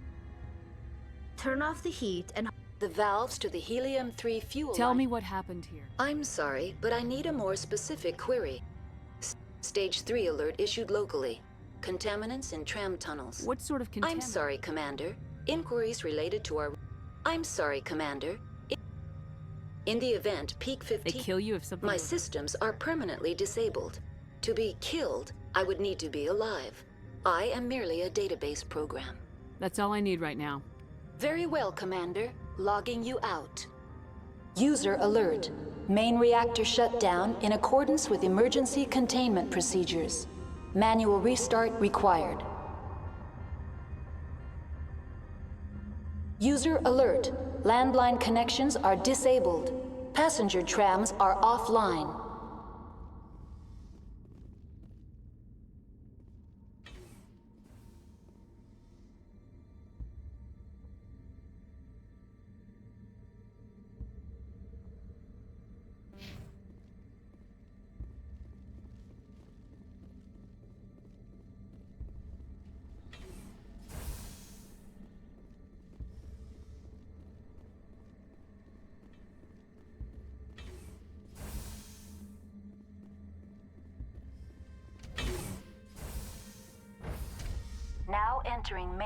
Turn off the heat and... The valves to the helium-3 fuel Tell line... me what happened here. I'm sorry, but I need a more specific query. Stage 3 alert issued locally. Contaminants in tram tunnels. What sort of contaminant? I'm sorry, Commander. Inquiries related to our... I'm sorry, Commander. In the event, Pt.6... They kill you if something... My systems are permanently disabled. To be killed, I would need to be alive. I am merely a database program. That's all I need right now. Very well, Commander. Logging you out. User alert. Main reactor shut down in accordance with emergency containment procedures. Manual restart required. User alert. Landline connections are disabled. Passenger trams are offline.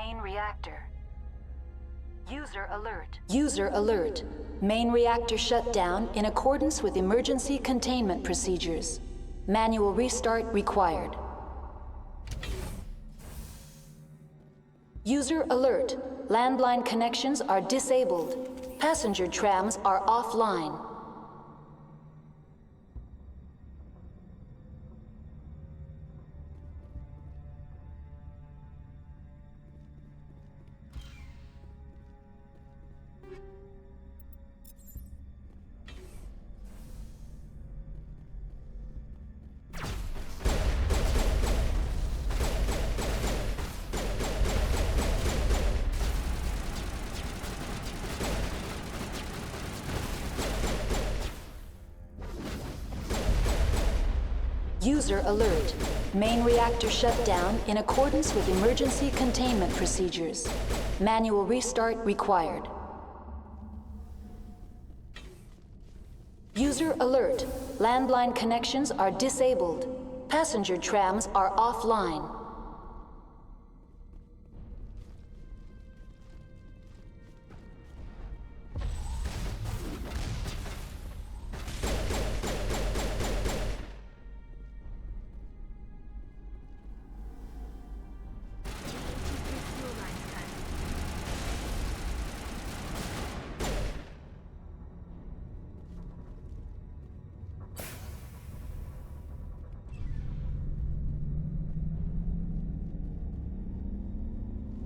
main reactor. User alert. User alert. Main reactor shut down in accordance with emergency containment procedures. Manual restart required. User alert. Landline connections are disabled. Passenger trams are offline. User alert. Main reactor shut down in accordance with emergency containment procedures. Manual restart required. User alert. Landline connections are disabled. Passenger trams are offline.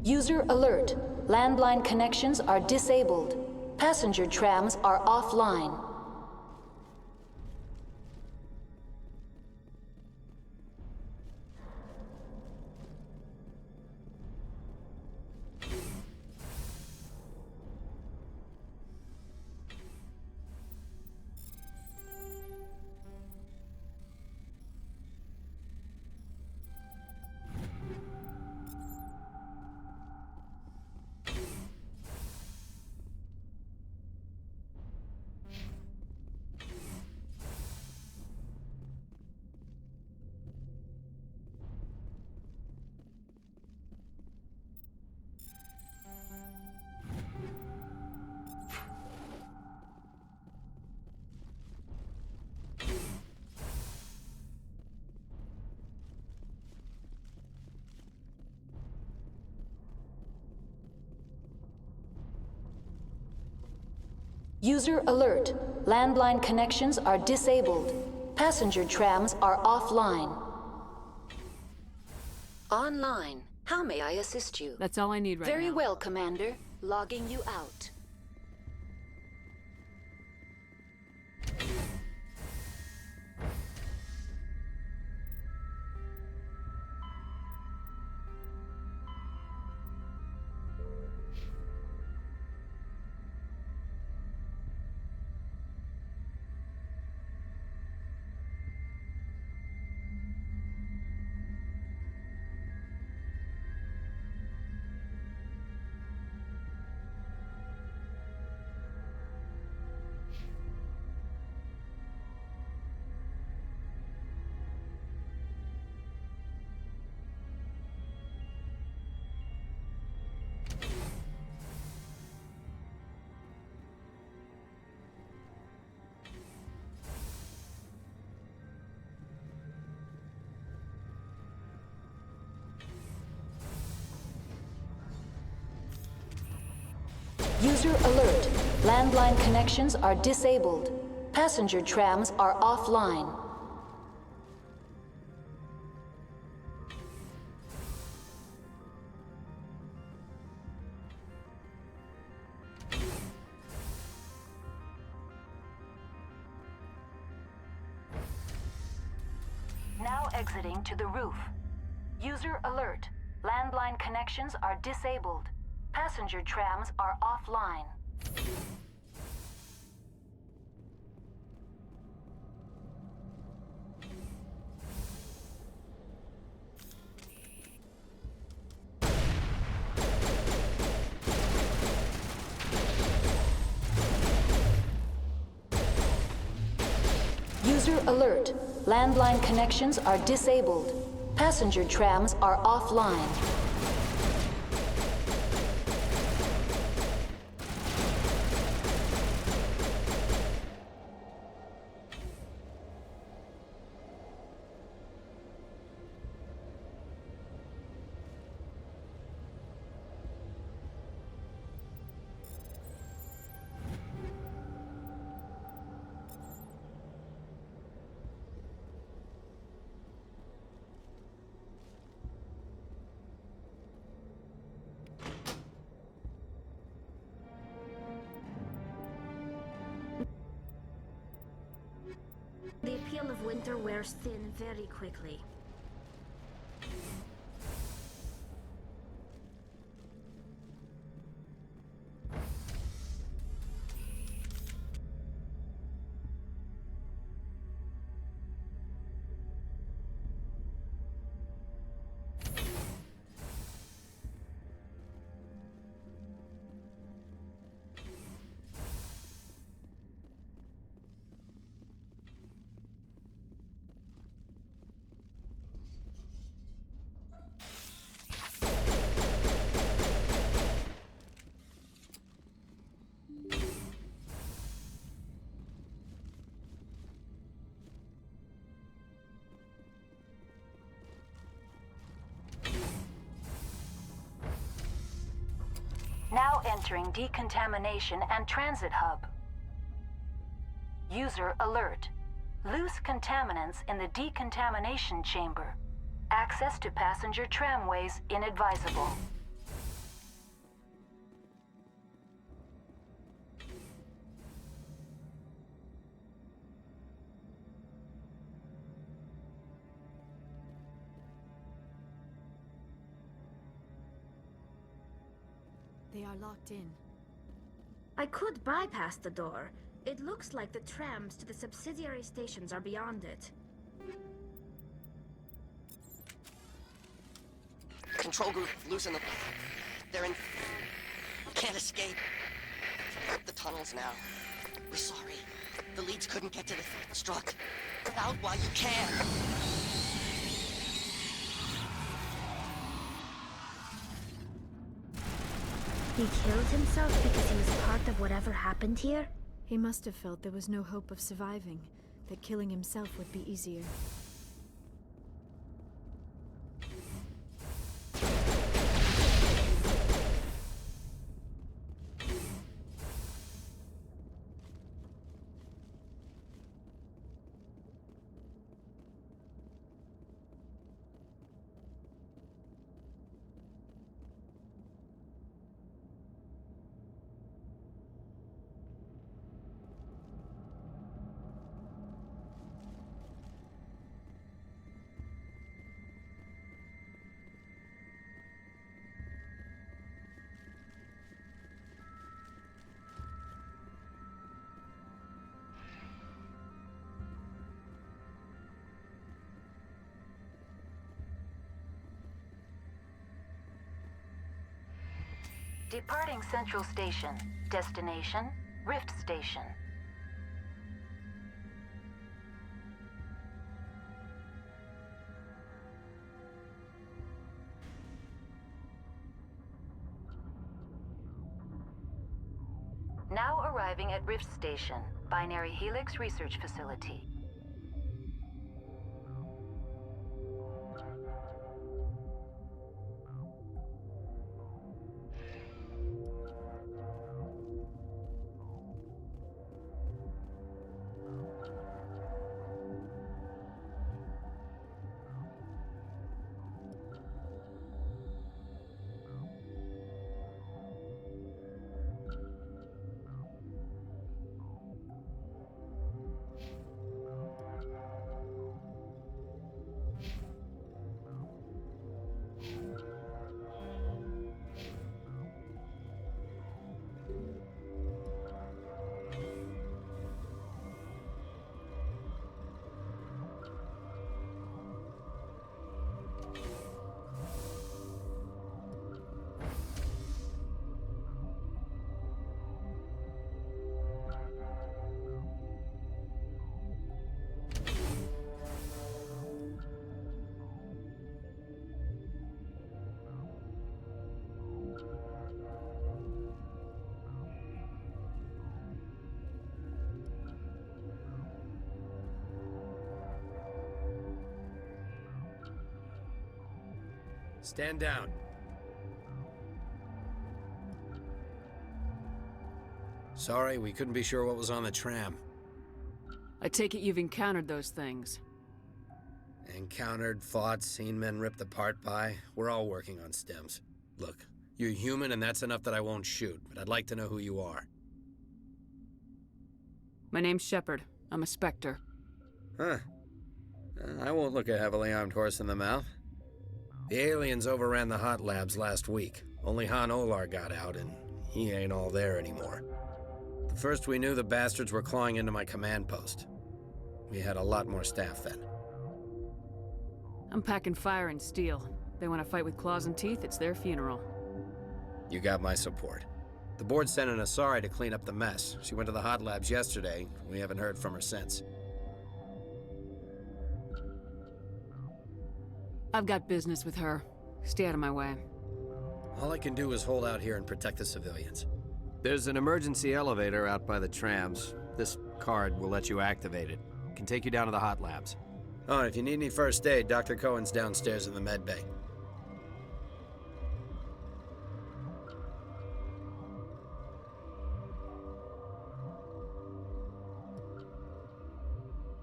User alert. Landline connections are disabled. Passenger trams are offline. User alert. Landline connections are disabled. Passenger trams are offline. Online. How may I assist you? That's all I need right now. Very well, Commander. Logging you out. User alert. Landline connections are disabled. Passenger trams are offline. Now exiting to the roof. User alert. Landline connections are disabled. Passenger trams are offline. User alert. Landline connections are disabled. Passenger trams are offline. veil of winter wears thin very quickly. Now entering decontamination and transit hub. User alert. Loose contaminants in the decontamination chamber. Access to passenger tramways inadvisable. They are locked in. I could bypass the door. It looks like the trams to the subsidiary stations are beyond it. Control group, loosen the... They're in... Can't escape. The tunnels now. We're sorry. The leads couldn't get to the struck. Get out while you can. He killed himself because he was part of whatever happened here? He must have felt there was no hope of surviving, that killing himself would be easier. Departing Central Station. Destination, Rift Station. Now arriving at Rift Station, Binary Helix Research Facility. Stand down. Sorry, we couldn't be sure what was on the tram. I take it you've encountered those things. Encountered, fought, seen men ripped apart by. We're all working on stems. Look, you're human and that's enough that I won't shoot, but I'd like to know who you are. My name's Shepard. I'm a Spectre. Huh. I won't look a heavily armed horse in the mouth. The aliens overran the hot labs last week. Only Han Olar got out, and he ain't all there anymore. The first we knew, the bastards were clawing into my command post. We had a lot more staff then. I'm packing fire and steel. They want to fight with claws and teeth, it's their funeral. You got my support. The board sent an Asari to clean up the mess. She went to the hot labs yesterday. We haven't heard from her since. I've got business with her. Stay out of my way. All I can do is hold out here and protect the civilians. There's an emergency elevator out by the trams. This card will let you activate it. It can take you down to the hot labs. Oh, and if you need any first aid, Dr. Cohen's downstairs in the med bay.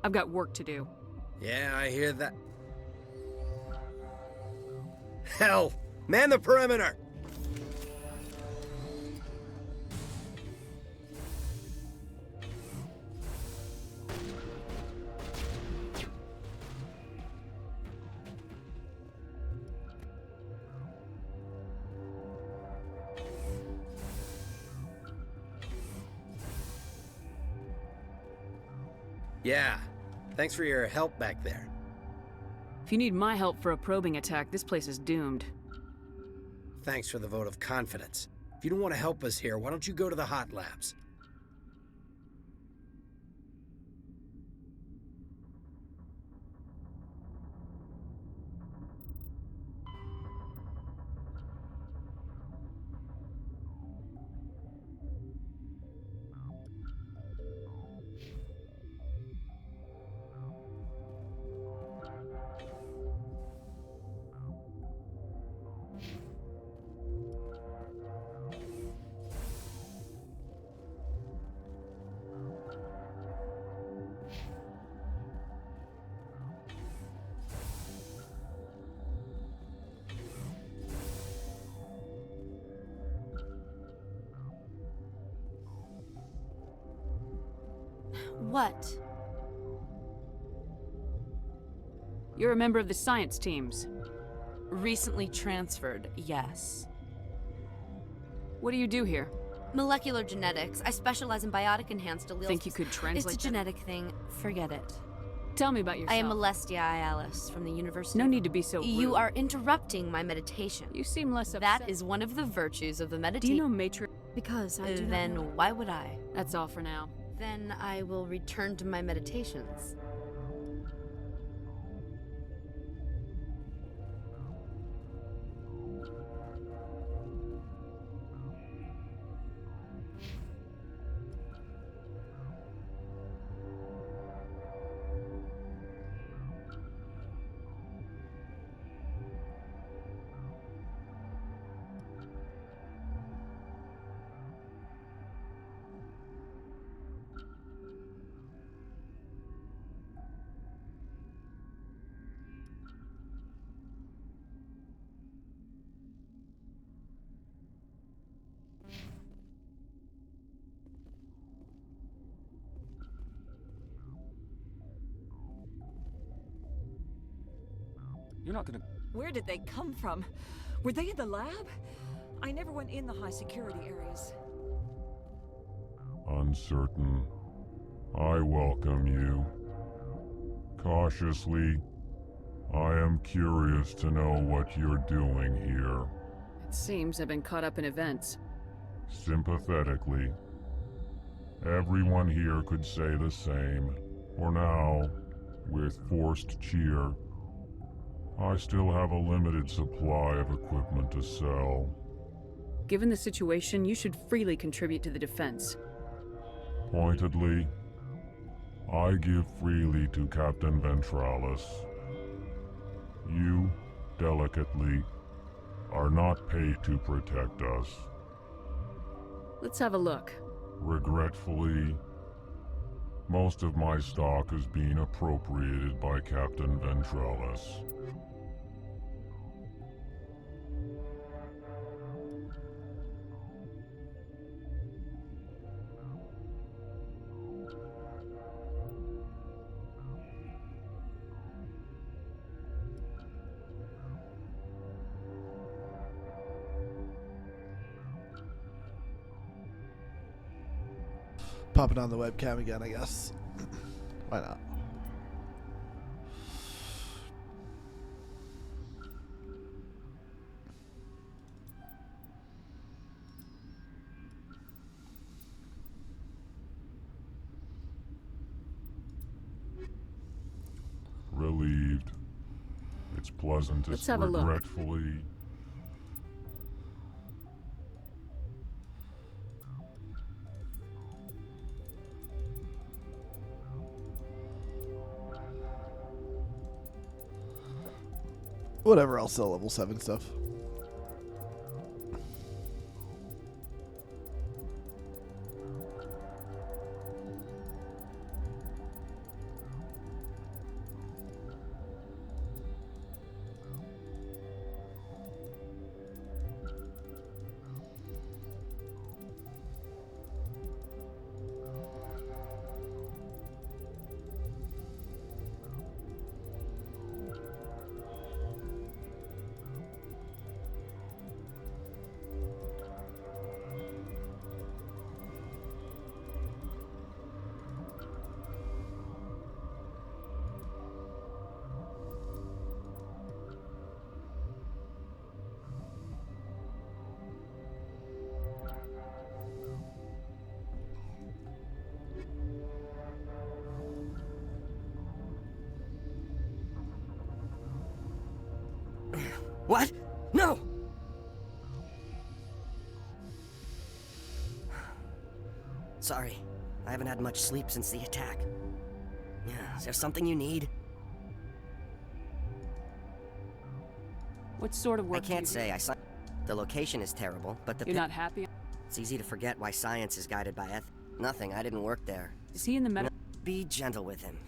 I've got work to do. Yeah, I hear that. Hell! Man the perimeter! Yeah. Thanks for your help back there. If you need my help for a probing attack, this place is doomed. Thanks for the vote of confidence. If you don't want to help us here, why don't you go to the hot labs? What? You're a member of the science teams. Recently transferred, yes. What do you do here? Molecular genetics. I specialize in biotic-enhanced alleles. Think you could translate It's a that? genetic thing. Forget it. Tell me about yourself. I am Alestia Ialis from the University. No need to be so rude. You are interrupting my meditation. You seem less upset. That is one of the virtues of the meditation. Do you know Matriarch? Because I do not Then know. why would I? That's all for now. Then I will return to my meditations. You're not gonna... Where did they come from? Were they in the lab? I never went in the high security areas. Uncertain. I welcome you. Cautiously, I am curious to know what you're doing here. It seems I've been caught up in events. Sympathetically. Everyone here could say the same. For now, with forced cheer, I still have a limited supply of equipment to sell. Given the situation, you should freely contribute to the defense. Pointedly, I give freely to Captain Ventralis. You, delicately, are not paid to protect us. Let's have a look. Regretfully, most of my stock is being appropriated by Captain Ventralis. Pop it on the webcam again, I guess. Why not? Relieved. It's pleasantest Let's have a look. regretfully. Whatever, I'll sell level 7 stuff. What? No! Sorry. I haven't had much sleep since the attack. Yeah, is there something you need? What sort of work? I can't say. The location is terrible, but the You're not happy? It's easy to forget why science is guided by Nothing. I didn't work there. Is he in the medical? Be gentle with him.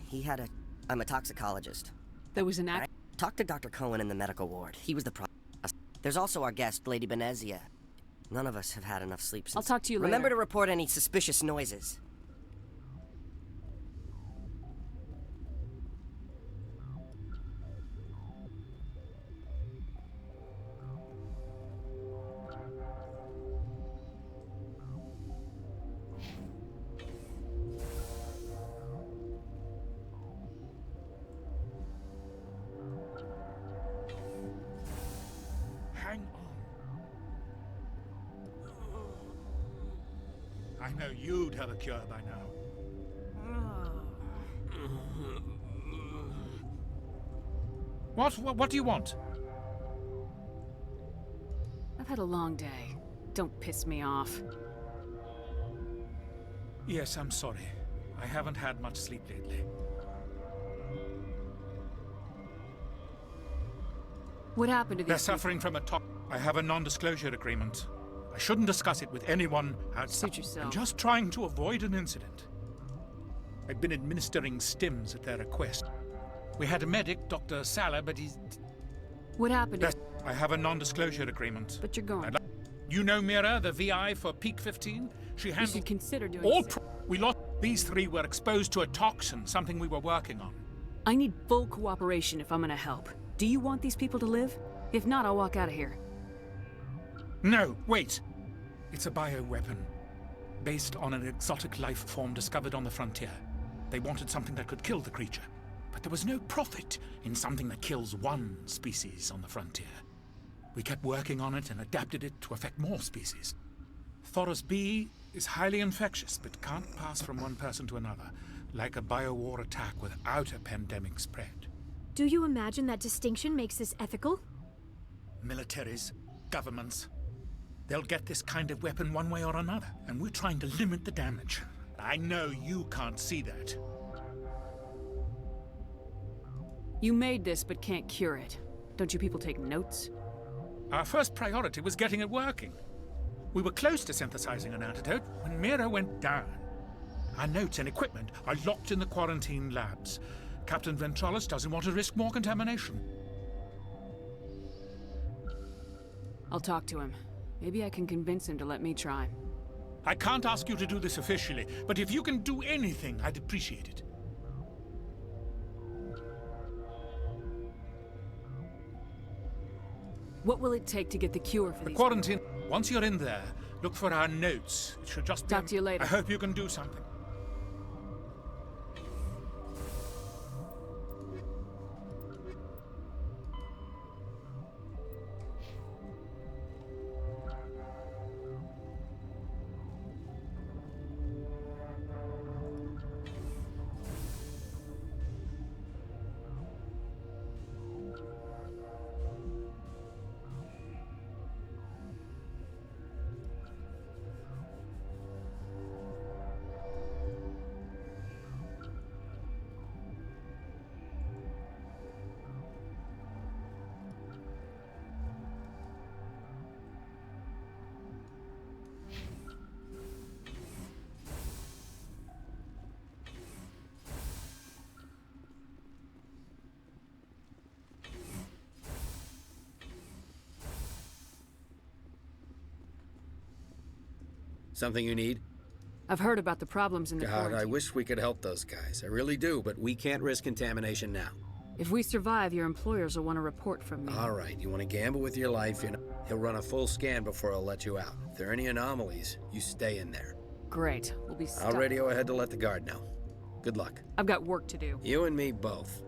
I'm a toxicologist. There was an act. Talk to Dr. Cohen in the medical ward. He was the There's also our guest, Lady Benezia. None of us have had enough sleep since. I'll talk to you later. Remember to report any suspicious noises. I know you'd have a cure by now. What do you want? I've had a long day. Don't piss me off. Yes, I'm sorry. I haven't had much sleep lately. What happened to these They're suffering from I have a non-disclosure agreement. I shouldn't discuss it with anyone outside. Suit yourself. I'm just trying to avoid an incident. I've been administering stims at their request. We had a medic, Dr. Salah, but he's... What happened to... I have a non-disclosure agreement. But you're going. You know Mira, the VI for Pt.6? She handled... You should consider doing all so. We lost... These three were exposed to a toxin, something we were working on. I need full cooperation if I'm gonna help. Do you want these people to live? If not, I'll walk out of here. No, wait. It's a bioweapon, based on an exotic life form discovered on the frontier. They wanted something that could kill the creature, but there was no profit in something that kills one species on the frontier. We kept working on it and adapted it to affect more species. Thoros B is highly infectious, but can't pass from one person to another, like a biowar attack without a pandemic spread. Do you imagine that distinction makes this ethical? Militaries, governments, they'll get this kind of weapon one way or another, and we're trying to limit the damage. I know you can't see that. You made this, but can't cure it. Don't you people take notes? Our first priority was getting it working. We were close to synthesizing an antidote when Mira went down. Our notes and equipment are locked in the quarantine labs. Captain Ventralis doesn't want to risk more contamination. I'll talk to him. Maybe I can convince him to let me try. I can't ask you to do this officially, but if you can do anything, I'd appreciate it. What will it take to get the cure for The these quarantine, once you're in there, look for our notes. It should just be... Talk to you later. I hope you can do something. Something you need? I've heard about the problems in the God, quarantine. I wish we could help those guys. I really do, but we can't risk contamination now. If we survive, your employers will want a report from me. All right, you want to gamble with your life, he'll run a full scan before he'll let you out. If there are any anomalies, you stay in there. Great. We'll be stuck. I'll radio ahead to let the guard know. Good luck. I've got work to do. You and me both.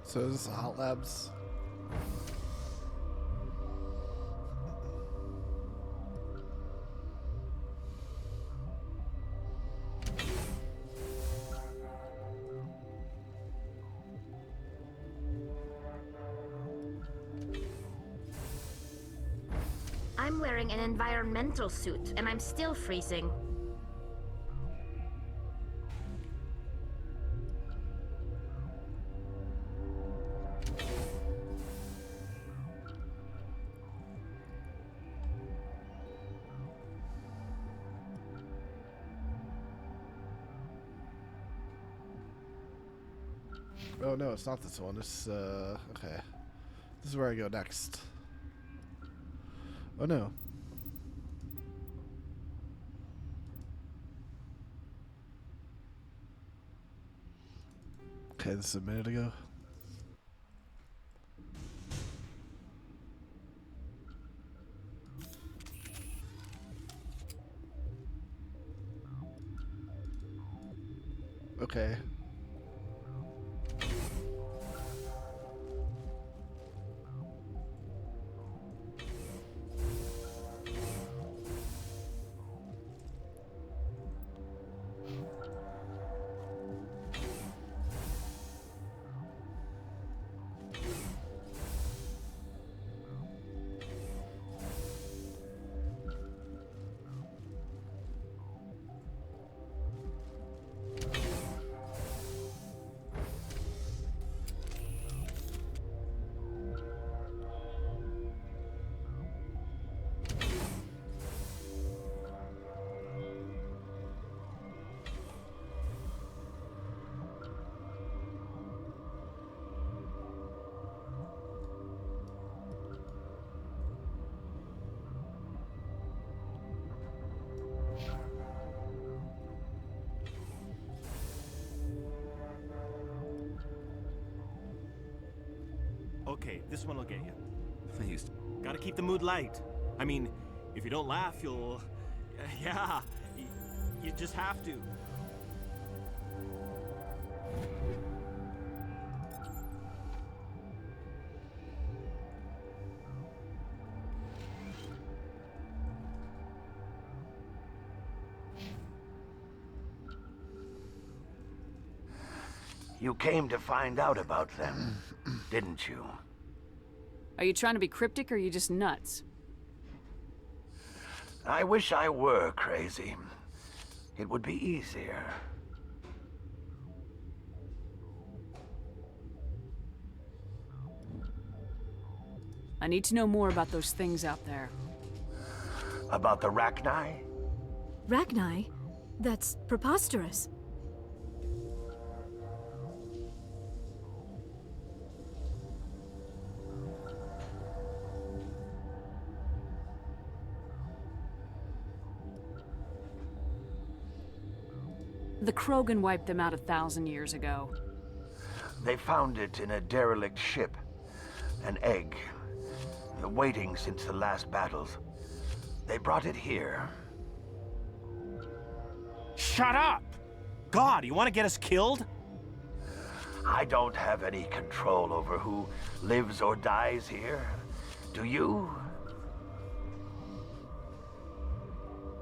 So this is Hot Labs. I'm wearing an environmental suit, and I'm still freezing. Oh no, it's not this one. It's okay. This is where I go next. Oh no. Okay, this is a minute ago. Okay. Okay, this one will get you. Please. Gotta keep the mood light. I mean, if you don't laugh, you'll... yeah, you just have to. You came to find out about them, didn't you? Are you trying to be cryptic or are you just nuts? I wish I were crazy. It would be easier. I need to know more about those things out there. About the Rachni? Rachni? That's preposterous. The Krogan wiped them out 1,000 years ago. They found it in a derelict ship. An egg. Waiting since the last battles. They brought it here. Shut up! God, you want to get us killed? I don't have any control over who lives or dies here. Do you?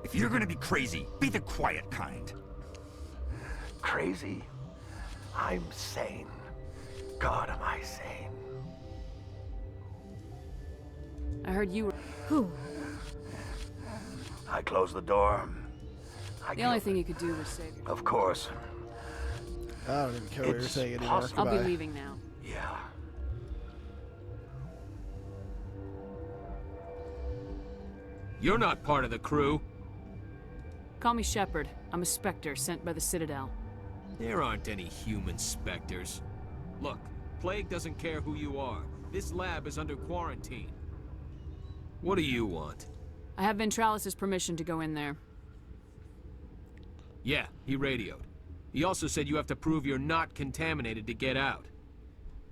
If you're gonna be crazy, be the quiet kind. Crazy? I'm sane. God, am I sane. I heard you were... Who? I close the door. The only thing you could do was save your... Of course. I don't even care what you're saying anymore. I'll be Goodbye. leaving now. Yeah. You're not part of the crew. Call me Shepard. I'm a Spectre sent by the Citadel. There aren't any human specters. Look, Plague doesn't care who you are. This lab is under quarantine. What do you want? I have Ventralis' permission to go in there. Yeah, he radioed. He also said you have to prove you're not contaminated to get out.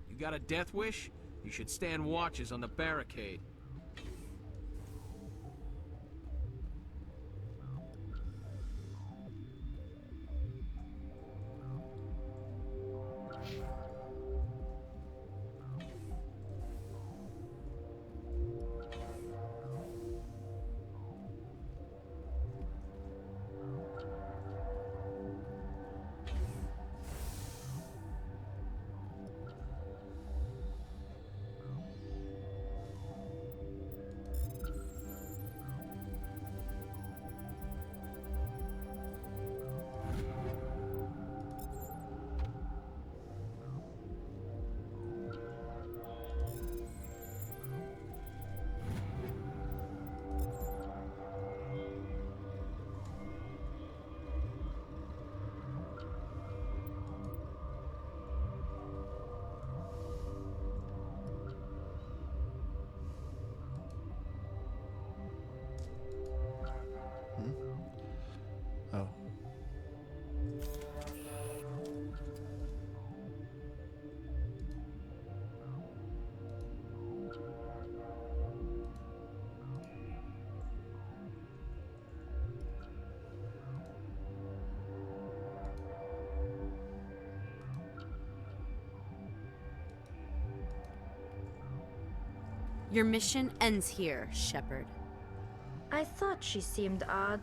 You got a death wish? You should stand watches on the barricade. Oh. Your mission ends here, Shepard. I thought she seemed odd.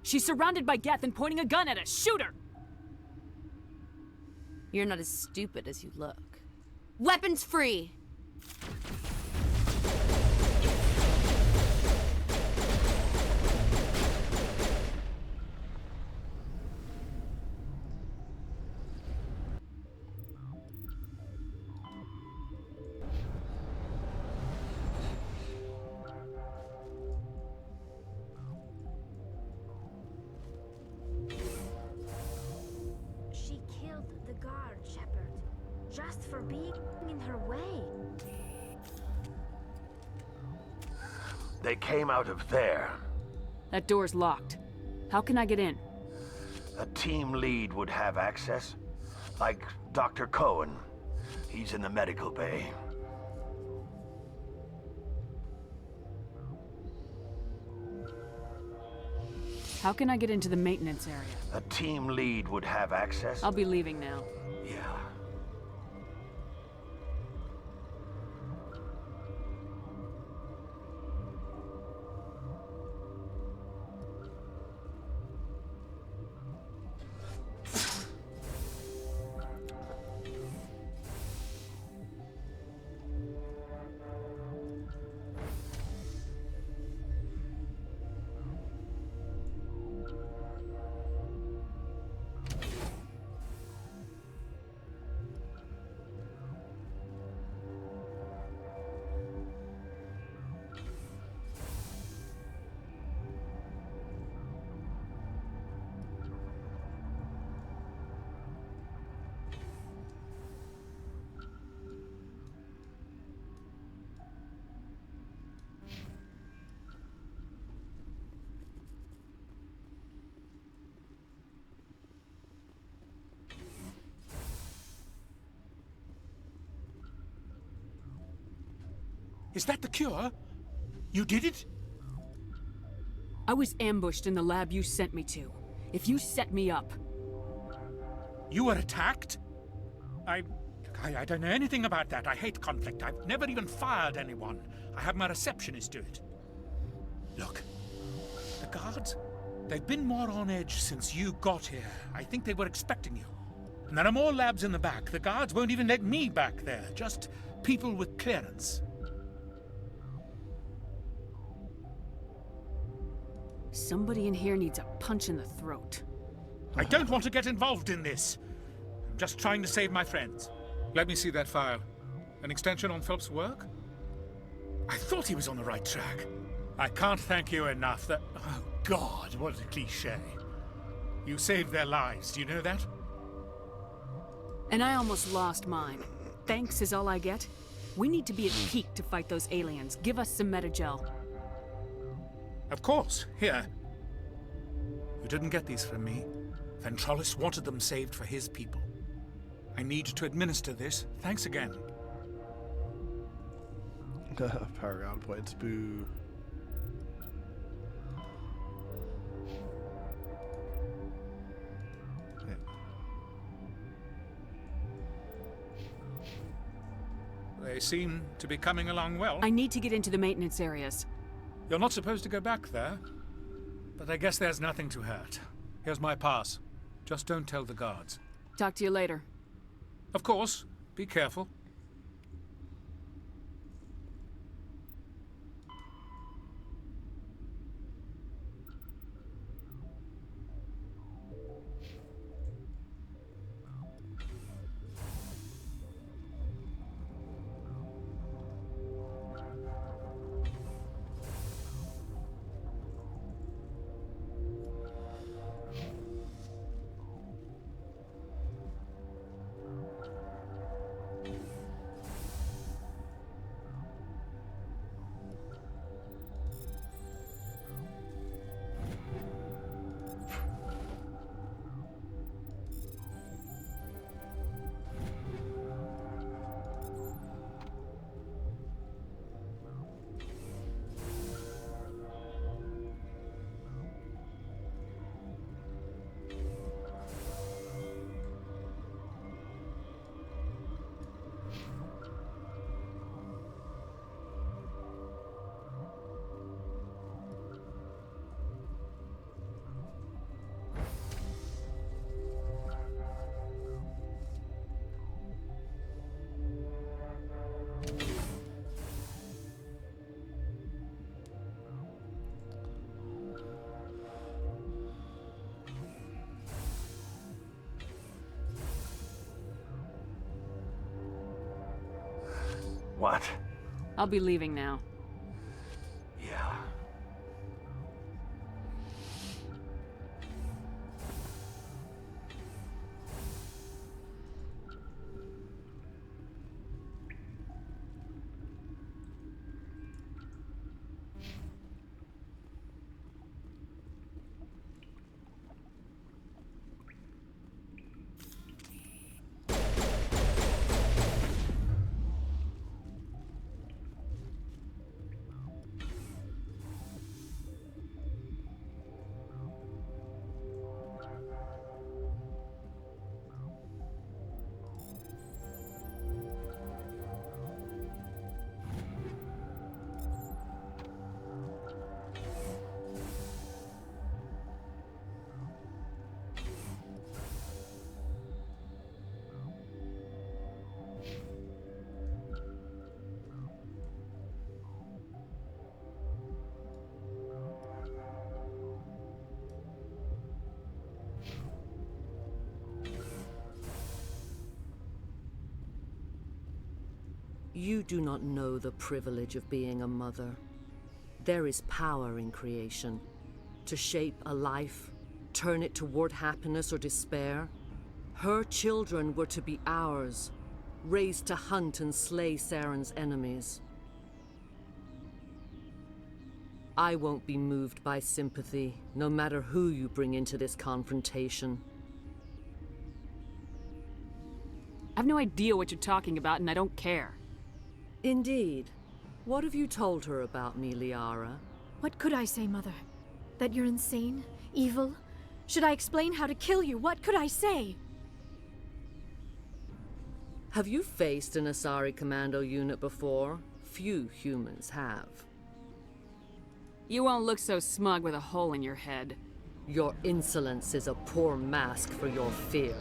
She's surrounded by Geth and pointing a gun at us. Shoot her! You're not as stupid as you look. Weapons free! She killed the guard, Shepard, just for being in her way. They came out of there. That door's locked. How can I get in? A team lead would have access. Like Dr. Cohen. He's in the medical bay. How can I get into the maintenance area? A team lead would have access. I'll be leaving now. Yeah. Is that the cure? You did it? I was ambushed in the lab you sent me to. If you set me up... You were attacked? I don't know anything about that. I hate conflict. I've never even fired anyone. I have my receptionist do it. Look, the guards, they've been more on edge since you got here. I think they were expecting you. And there are more labs in the back. The guards won't even let me back there. Just people with clearance. Somebody in here needs a punch in the throat. I don't want to get involved in this. I'm just trying to save my friends. Let me see that file. An extension on Phelps' work? I thought he was on the right track. I can't thank you enough that... Oh, God, what a cliché. You saved their lives, do you know that? And I almost lost mine. Thanks is all I get. We need to be at peak to fight those aliens. Give us some Metagel. Of course, here. You didn't get these from me. Ventrollis wanted them saved for his people. I need to administer this. Thanks again. Paragon points, boo. They seem to be coming along well. I need to get into the maintenance areas. You're not supposed to go back there, but I guess there's nothing to hurt. Here's my pass. Just don't tell the guards. Talk to you later. Of course. Be careful. What? I'll be leaving now. Yeah. You do not know the privilege of being a mother. There is power in creation. To shape a life, turn it toward happiness or despair. Her children were to be ours, raised to hunt and slay Saren's enemies. I won't be moved by sympathy, no matter who you bring into this confrontation. I've no idea what you're talking about, and I don't care. Indeed. What have you told her about me, Liara? What could I say, Mother? That you're insane? Evil? Should I explain how to kill you? What could I say? Have you faced an Asari commando unit before? Few humans have. You won't look so smug with a hole in your head. Your insolence is a poor mask for your fear.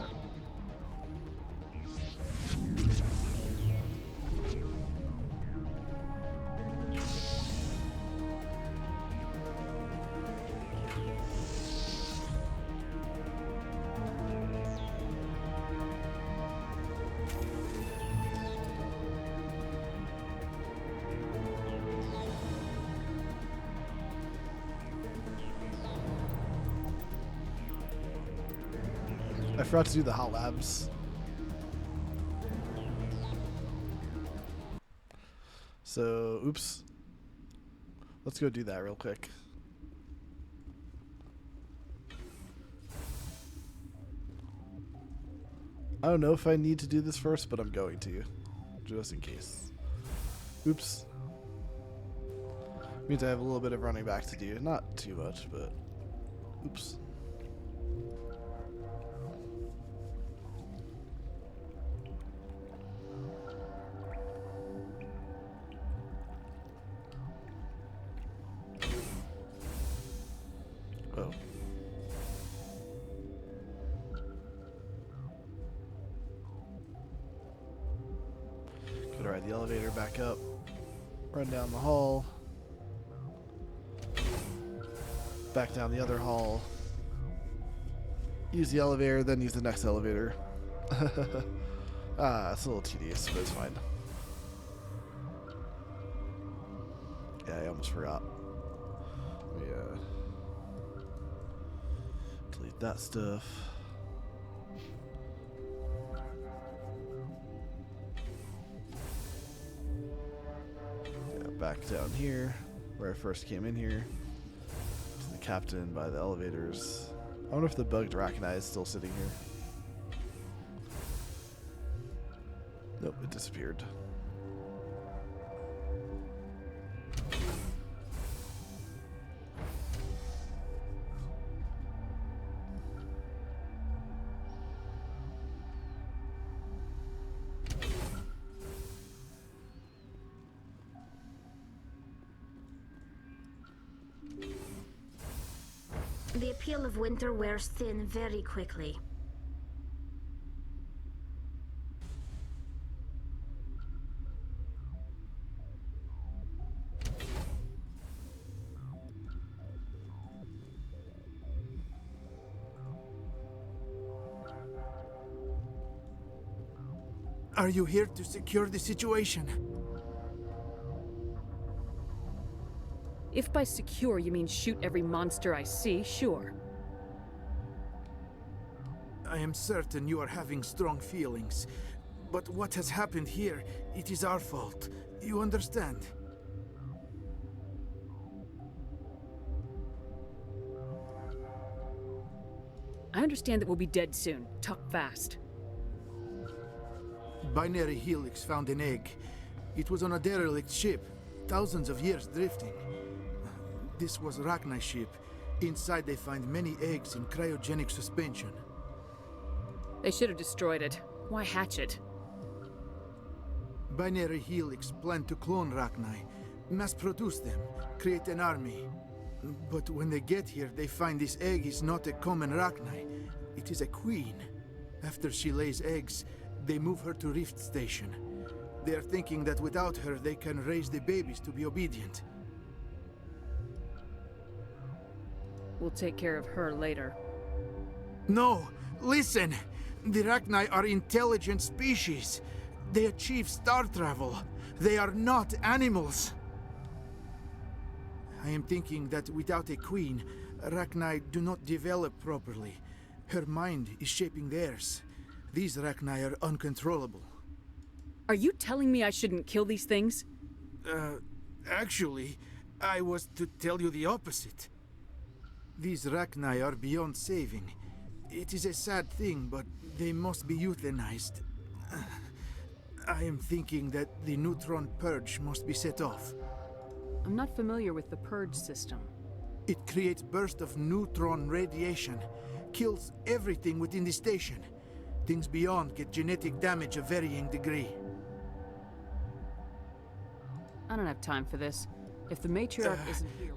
I forgot to do the hot labs. So, oops. Let's go do that real quick. I don't know if I need to do this first, but I'm going to, just in case. Oops. Means I have a little bit of running back to do. Not too much, but oops. Oh. Gotta ride the elevator back up, run down the hall, back down the other hall, use the elevator, then use the next elevator. It's a little tedious, but it's fine. Yeah, I almost forgot. Yeah. Delete that stuff. Yeah, back down here, where I first came in here. To the captain by the elevators. I wonder if the bugged Arachnite is still sitting here. Nope, it disappeared. The appeal of winter wears thin very quickly. Are you here to secure the situation? If by secure you mean shoot every monster I see, sure. I am certain you are having strong feelings. But what has happened here, it is our fault. You understand? I understand that we'll be dead soon. Talk fast. Binary Helix found an egg. It was on a derelict ship, thousands of years drifting. This was Arachnite ship. Inside they find many eggs in cryogenic suspension. They should have destroyed it. Why hatch it? Binary Helix planned to clone Arachnite, mass-produce them, create an army. But when they get here, they find this egg is not a common Arachnite. It is a queen. After she lays eggs, they move her to Rift Station. They are thinking that without her, they can raise the babies to be obedient. We'll take care of her later. No! Listen! The Arachnite are intelligent species. They achieve star travel. They are not animals. I am thinking that without a queen, Arachnite do not develop properly. Her mind is shaping theirs. These Arachnite are uncontrollable. Are you telling me I shouldn't kill these things? Actually, I was to tell you the opposite. These Arachnite are beyond saving. It is a sad thing, but they must be euthanized. I am thinking that the neutron purge must be set off. I'm not familiar with the purge system. It creates bursts of neutron radiation, kills everything within the station. Things beyond get genetic damage of varying degree. I don't have time for this. If the Matriarch isn't here...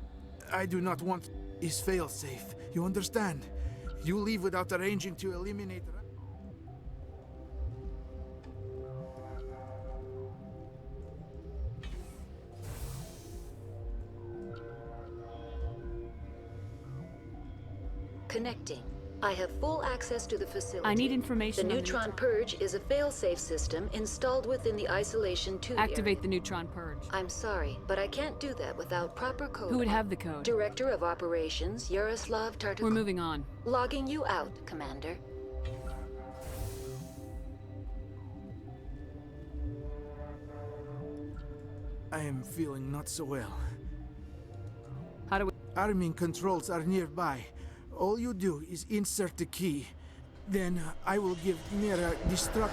I do not want his failsafe. You understand? You leave without arranging to eliminate... Connecting. I have full access to the facility. I need information The on neutron purge is a failsafe system installed within the isolation tube Activate area. the neutron purge. I'm sorry, but I can't do that without proper code. Who would have the code? Director of Operations, Yaroslav Tartak. We're moving on. Logging you out, Commander. I am feeling not so well. How do we... Arming controls are nearby. All you do is insert the key. Then I will give Mira destruct...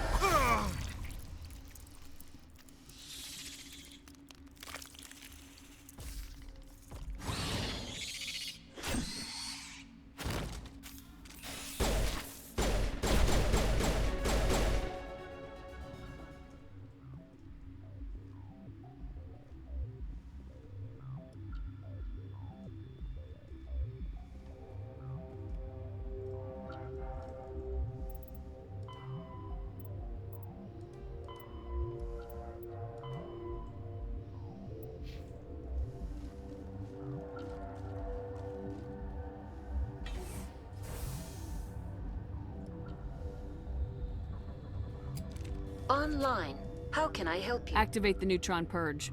Online. How can I help you? Activate the neutron purge.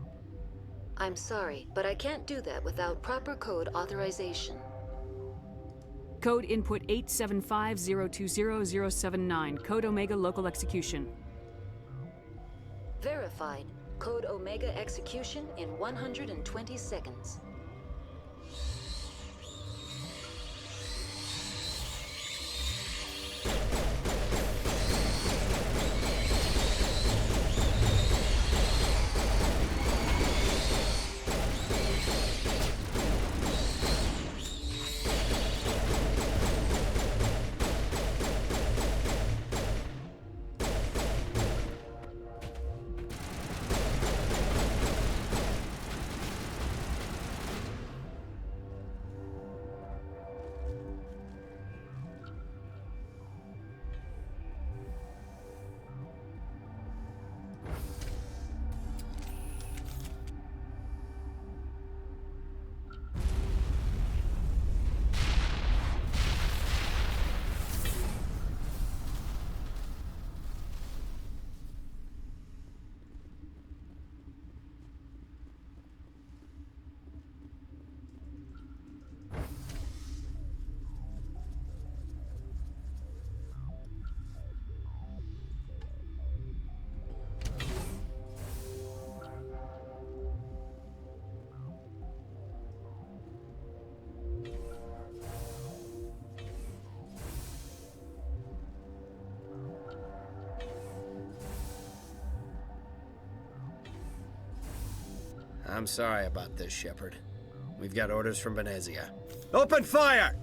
I'm sorry, but I can't do that without proper code authorization. Code input 875020079. Code Omega local execution. Verified. Code Omega execution in 120 seconds. I'm sorry about this, Shepard. We've got orders from Benezia. Open fire!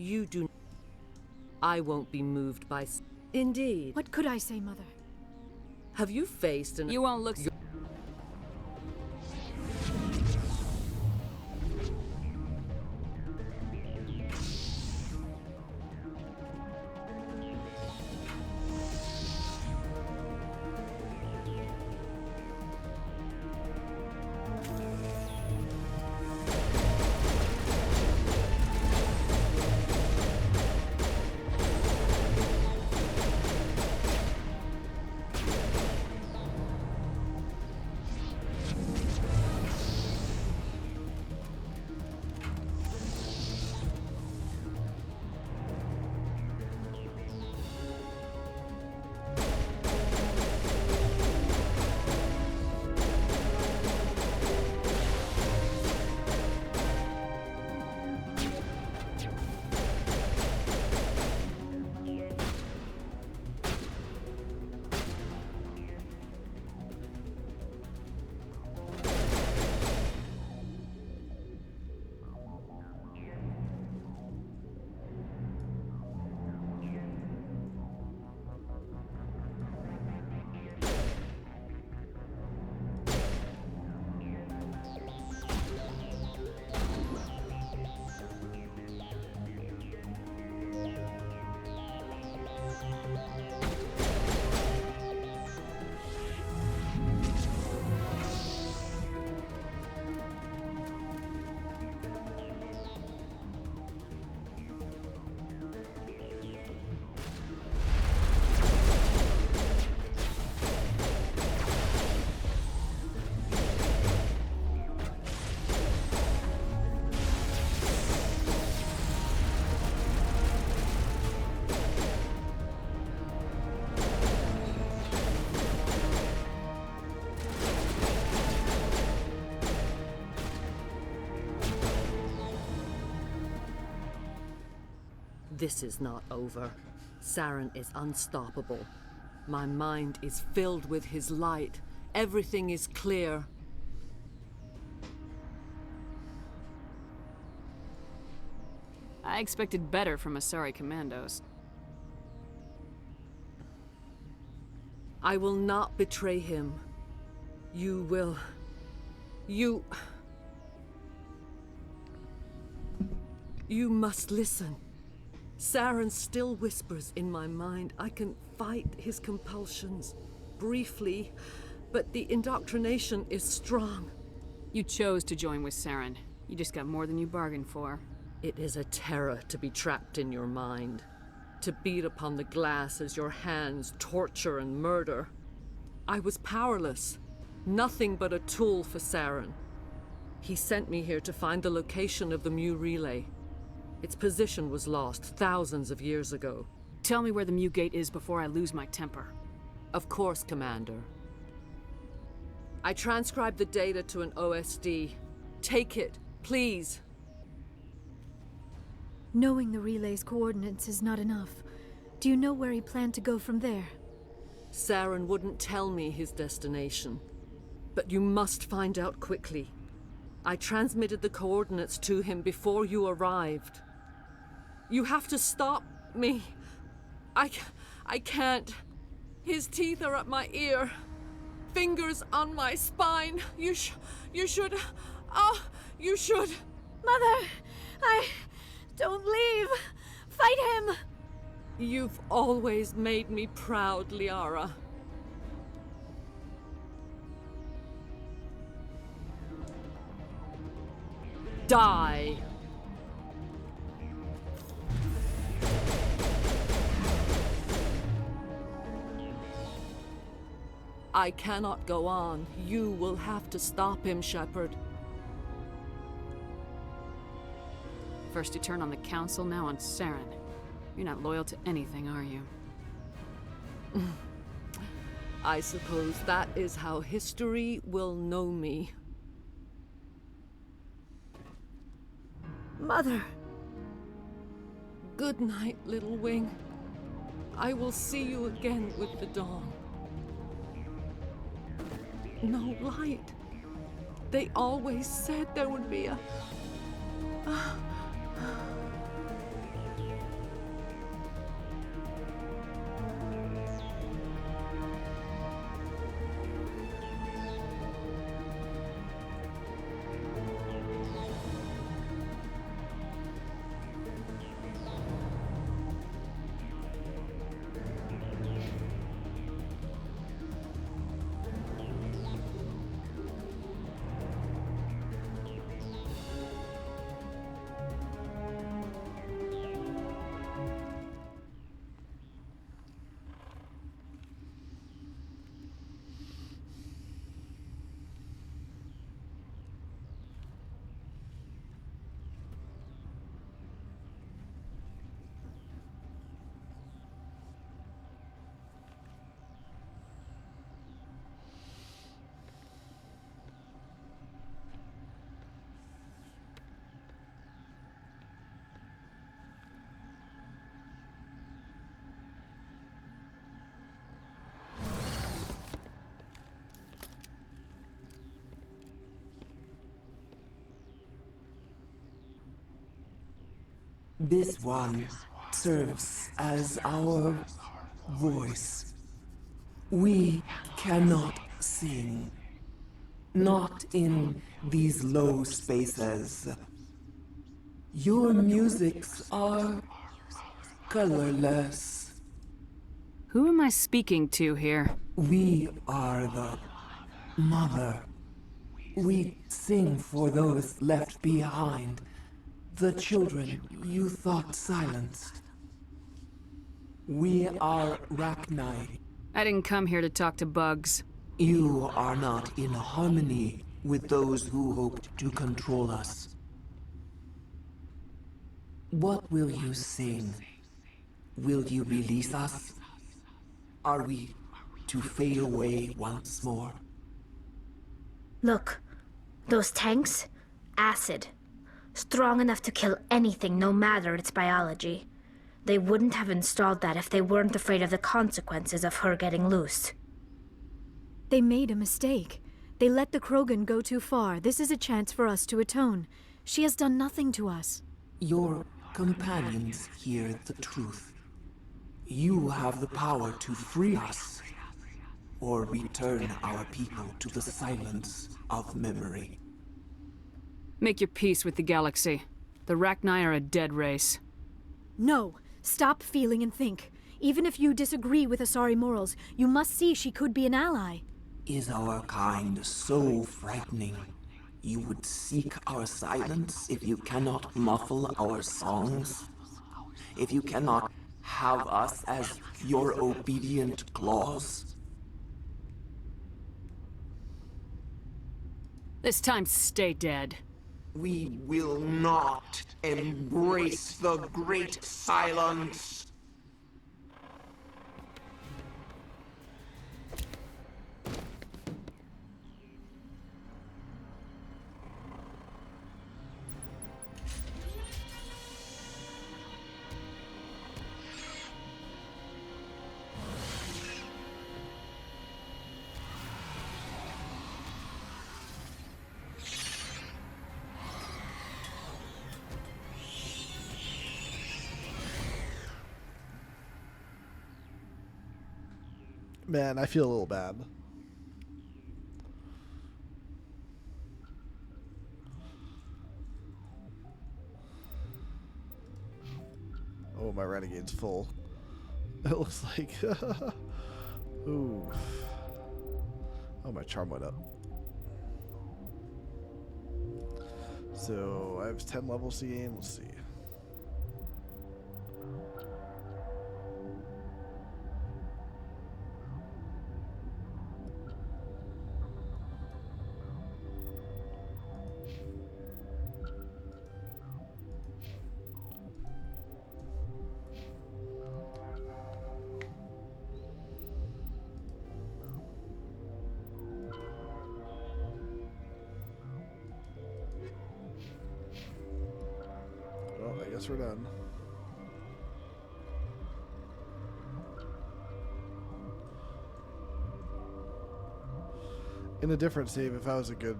You do. I won't be moved by. Indeed. What could I say, Mother? Have you faced an. You won't look. This is not over. Saren is unstoppable. My mind is filled with his light. Everything is clear. I expected better from Asari commandos. I will not betray him. You will... You must listen. Saren still whispers in my mind. I can fight his compulsions, briefly, but the indoctrination is strong. You chose to join with Saren. You just got more than you bargained for. It is a terror to be trapped in your mind, to beat upon the glass as your hands torture and murder. I was powerless, nothing but a tool for Saren. He sent me here to find the location of the Mu relay. Its position was lost thousands of years ago. Tell me where the Mu gate is before I lose my temper. Of course, Commander. I transcribed the data to an OSD. Take it, please. Knowing the relay's coordinates is not enough. Do you know where he planned to go from there? Saren wouldn't tell me his destination. But you must find out quickly. I transmitted the coordinates to him before you arrived. You have to stop me. I can't. His teeth are at my ear. Fingers on my spine. You should... you should... Mother! Don't leave! Fight him! You've always made me proud, Liara. Die! I cannot go on. You will have to stop him, Shepard. First you turn on the Council, now on Saren. You're not loyal to anything, are you? I suppose that is how history will know me. Mother! Good night, little wing. I will see you again with the dawn. No light. They always said there would be a... This one serves as our voice. We cannot sing. Not in these low spaces. Your musics are colorless. Who am I speaking to here? We are the mother. We sing for those left behind. The children you thought silenced. We are Rachni. I didn't come here to talk to bugs. You are not in harmony with those who hoped to control us. What will you sing? Will you release us? Are we to fade away once more? Look, those tanks? Acid. Strong enough to kill anything, no matter its biology. They wouldn't have installed that if they weren't afraid of the consequences of her getting loose. They made a mistake. They let the Krogan go too far. This is a chance for us to atone. She has done nothing to us. Your companions hear the truth. You have the power to free us, or return our people to the silence of memory. Make your peace with the galaxy. The Rachni are a dead race. No! Stop feeling and think. Even if you disagree with Asari morals, you must see she could be an ally. Is our kind so frightening? You would seek our silence if you cannot muffle our songs? If you cannot have us as your obedient claws? This time, stay dead. We will not embrace the great silence. Man, I feel a little bad. Oh, my Renegade's full. It looks like... Ooh. Oh, my charm went up. So, I have 10 levels to gain. Let's see. Well, I guess we're done. In a different save, if I was a good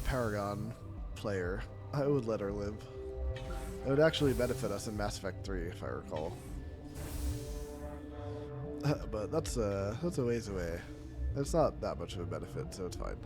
Paragon player, I would let her live. It would actually benefit us in Mass Effect 3, if I recall. But that's a ways away. It's not that much of a benefit, so it's fine.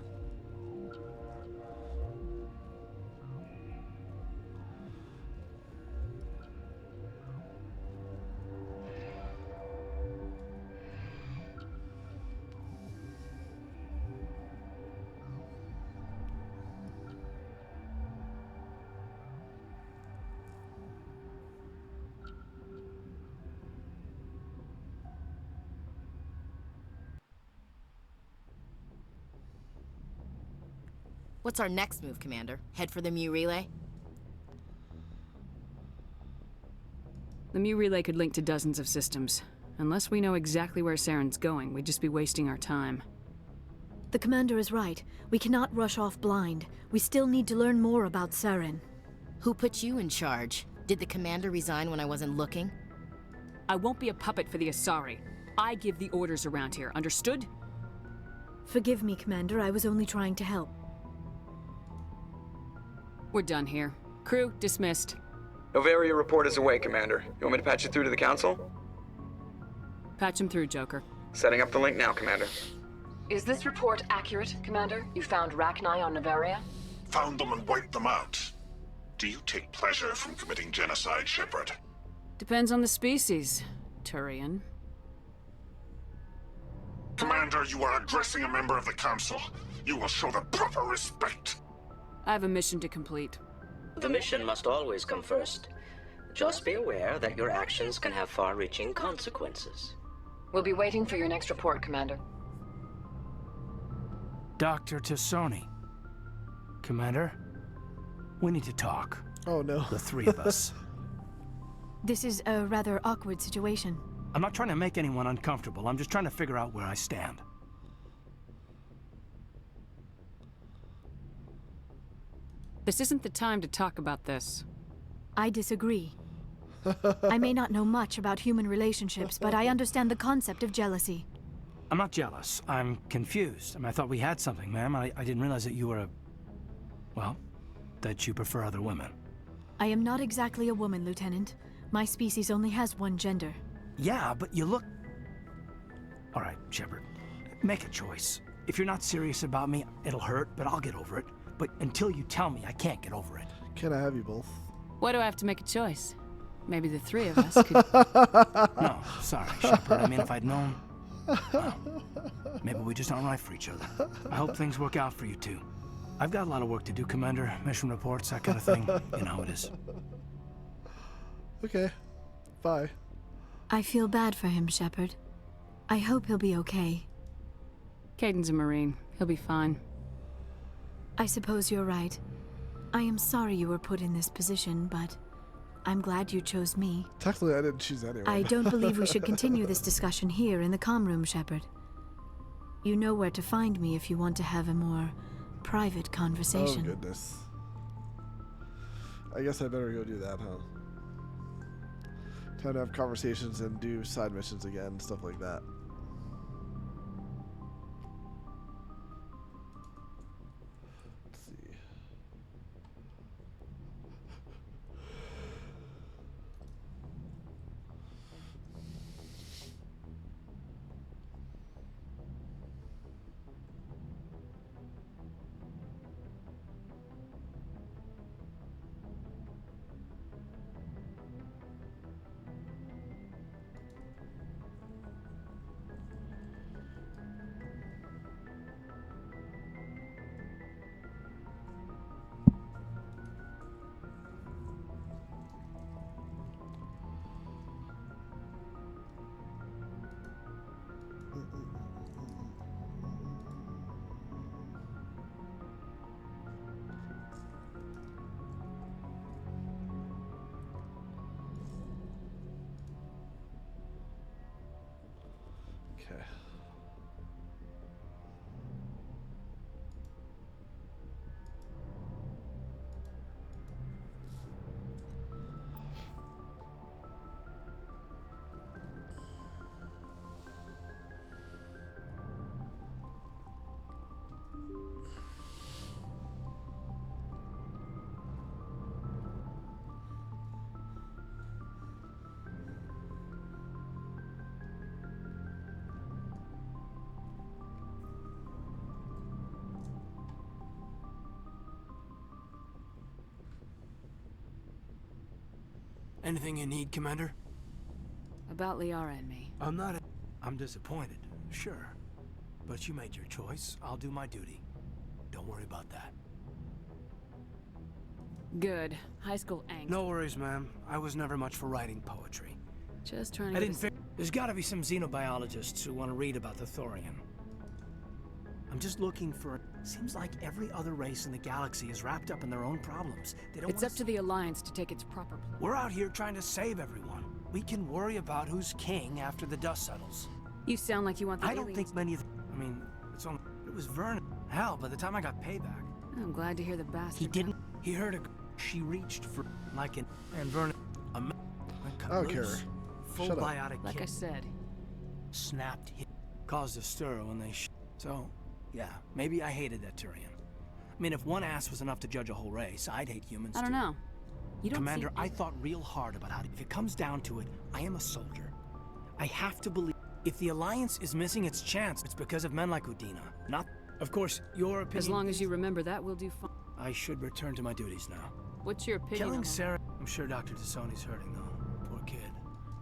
What's our next move, Commander? Head for the Mu Relay? The Mu Relay could link to dozens of systems. Unless we know exactly where Saren's going, we'd just be wasting our time. The Commander is right. We cannot rush off blind. We still need to learn more about Saren. Who put you in charge? Did the Commander resign when I wasn't looking? I won't be a puppet for the Asari. I give the orders around here, understood? Forgive me, Commander. I was only trying to help. We're done here. Crew, dismissed. Noveria report is away, Commander. You want me to patch you through to the Council? Patch him through, Joker. Setting up the link now, Commander. Is this report accurate, Commander? You found Rachni on Noveria? Found them and wiped them out. Do you take pleasure from committing genocide, Shepard? Depends on the species, Turian. Commander, you are addressing a member of the Council. You will show the proper respect. I have a mission to complete. The mission must always come first. Just be aware that your actions can have far-reaching consequences. We'll be waiting for your next report, Commander. Dr. Tassoni. Commander, we need to talk. Oh no. The three of us. This is a rather awkward situation. I'm not trying to make anyone uncomfortable. I'm just trying to figure out where I stand. This isn't the time to talk about this. I disagree. I may not know much about human relationships, but I understand the concept of jealousy. I'm not jealous. I'm confused. I mean, I thought we had something, ma'am. I didn't realize that you were a... well, that you prefer other women. I am not exactly a woman, Lieutenant. My species only has one gender. Yeah, but you look... All right, Shepard. Make a choice. If you're not serious about me, it'll hurt, but I'll get over it. But until you tell me, I can't get over it. Can I have you both? Why do I have to make a choice? Maybe the three of us could... No, sorry, Shepard. I mean, if I'd known... well, maybe we just aren't right for each other. I hope things work out for you two. I've got a lot of work to do, Commander. Mission reports, that kind of thing. You know how it is. Okay. Bye. I feel bad for him, Shepard. I hope he'll be okay. Caden's a Marine. He'll be fine. I suppose you're right. I am sorry you were put in this position, but I'm glad you chose me. Technically, I didn't choose anyone. I don't believe we should continue this discussion here in the comm room, Shepard. You know where to find me if you want to have a more private conversation. Oh, goodness. I guess I better go do that, huh? Time to have conversations and do side missions again, stuff like that. Let's see. Okay. Anything you need, Commander? About Liara and me. I'm disappointed, sure. But you made your choice. I'll do my duty. Don't worry about that. Good. High school angst. No worries, ma'am. I was never much for writing poetry. Just trying to There's gotta be some xenobiologists who want to read about the Thorian. I'm just looking for... Seems like every other race in the galaxy is wrapped up in their own problems. It's up to the Alliance to take its proper place. We're out here trying to save everyone. We can worry about who's king after the dust settles. You sound like you want the I don't think many of... I mean, it was Vernon. Hell, by the time I got payback... I'm glad to hear the bastard. He didn't... He heard a... She reached for... like an... And Vernon... I don't care. Full Shut up. biotic Like kid. I said. Snapped him. Caused a stir when they So, yeah, maybe I hated that Turian. I mean, if one ass was enough to judge a whole race, I'd hate humans I don't too. know. You don't Commander, see... I thought real hard about how to... If it comes down to it, I am a soldier. I have to believe... If the Alliance is missing its chance, it's because of men like Udina. Not... Of course, your opinion... As long as you remember that, we'll do fine. I should return to my duties now. What's your opinion Killing on Sarah... I'm sure Dr. Tassoni's hurting, though. Poor kid.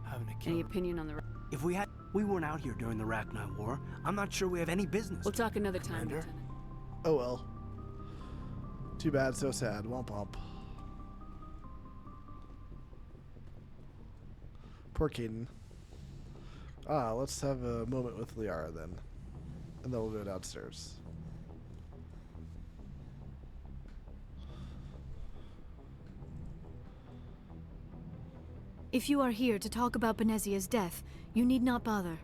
Having to kill Any her. opinion on the... If we weren't out here during the Rachni War, I'm not sure we have any business. We'll talk another time, Commander. Lieutenant. Oh well. Too bad, so sad. Womp womp. Poor Caden. Let's have a moment with Liara then. And then we'll go downstairs. If you are here to talk about Benezia's death, you need not bother.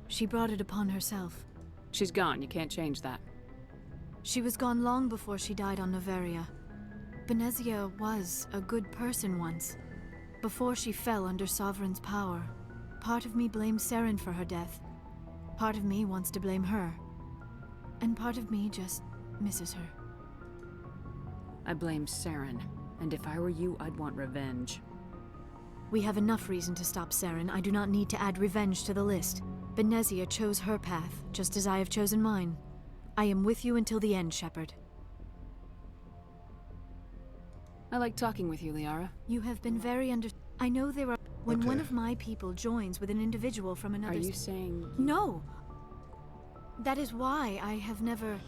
She brought it upon herself. She's gone. You can't change that. She was gone long before she died on Noveria. Benezia was a good person once, before she fell under Sovereign's power. Part of me blames Saren for her death. Part of me wants to blame her. And part of me just misses her. I blame Saren. And if I were you, I'd want revenge. We have enough reason to stop Saren. I do not need to add revenge to the list. Benezia chose her path, just as I have chosen mine. I am with you until the end, Shepard. I like talking with you, Liara. You have been very I know there are... When one of my people joins with an individual from another... Are you saying... No! That is why I have never...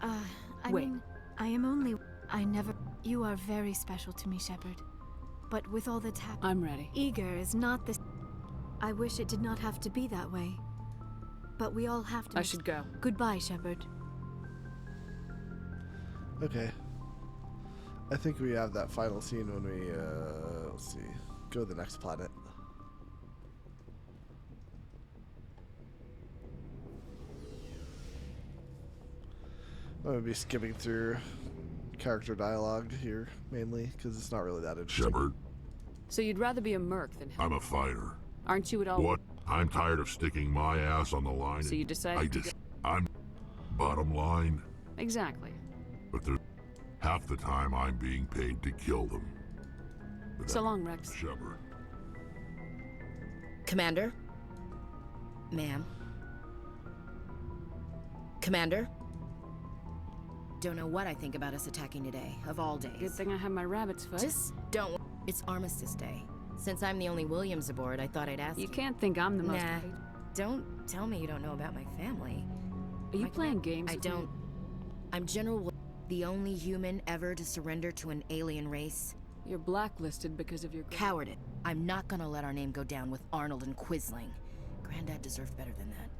I mean, I am only... I never... You are very special to me, Shepard. But with all that's happened... I'm ready. Eager is not the... I wish it did not have to be that way. But we all have to... I should go. Goodbye, Shepard. Okay. I think we have that final scene when we, let's see, go to the next planet. I'm going to be skipping through character dialogue here, mainly, because it's not really that interesting. Shepard. So you'd rather be a merc than... I'm a fighter. Aren't you at all... What? I'm tired of sticking my ass on the line. So you decided I'm... Bottom line. Exactly. But there's... Half the time I'm being paid to kill them. So long, Rex. Shepard. Commander? Ma'am? Commander? Don't know what I think about us attacking today, of all days. Good thing I have my rabbit's foot. Just don't... It's Armistice Day. Since I'm the only Williams aboard, I thought I'd ask you. You can't think I'm the most... Nah. Don't tell me you don't know about my family. Are you playing games I with don't... me? I'm General... The only human ever to surrender to an alien race. You're blacklisted because of your... Coward. I'm not gonna let our name go down with Arnold and Quisling. Granddad deserved better than that.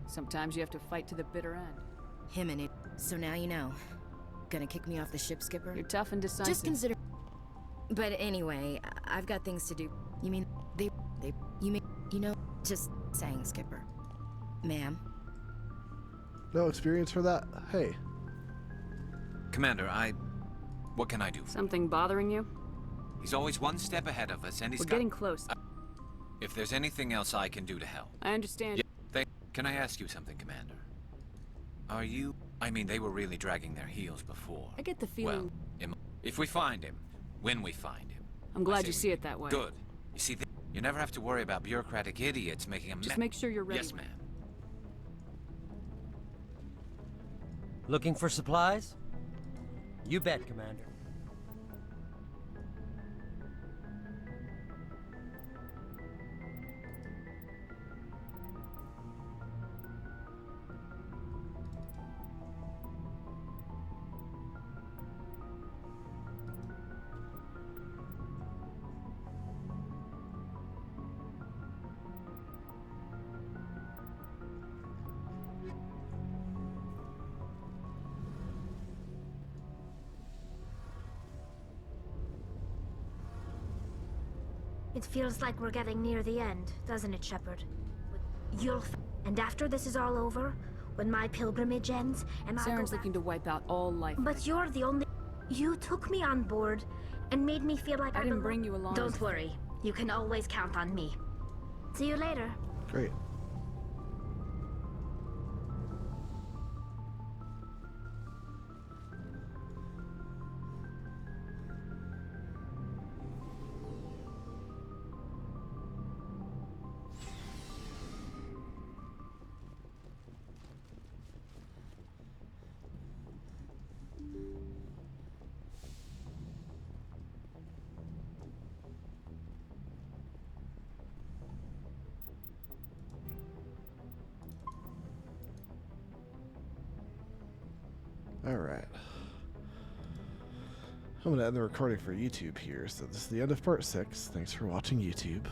Sometimes you have to fight to the bitter end. Him and it. So now you know. Gonna kick me off the ship, Skipper? You're tough and decisive. Just consider... But anyway, I've got things to do. You mean... You mean... You know... Just saying, Skipper. Ma'am? No experience for that? Hey. Commander, what can I do? Something bothering you? He's always one step ahead of us, and he's We're getting close. If there's anything else I can do to help. I understand. Can I ask you something, Commander? Are you... I mean, they were really dragging their heels before. I get the feeling... Well, if we find him, when we find him... I'm glad you see it that way. Good. You see, you never have to worry about bureaucratic idiots making a mess. Just make sure you're ready. Yes, ma'am. Looking for supplies? You bet, Commander. It feels like we're getting near the end, doesn't it, Shepard? And after this is all over, when my pilgrimage ends, and Saren's looking to wipe out all life. But you're the only... You took me on board and made me feel like I didn't bring you along. Don't worry. You can always count on me. See you later. Great. Alright. I'm going to end the recording for YouTube here. So this is the end of part 6. Thanks for watching, YouTube.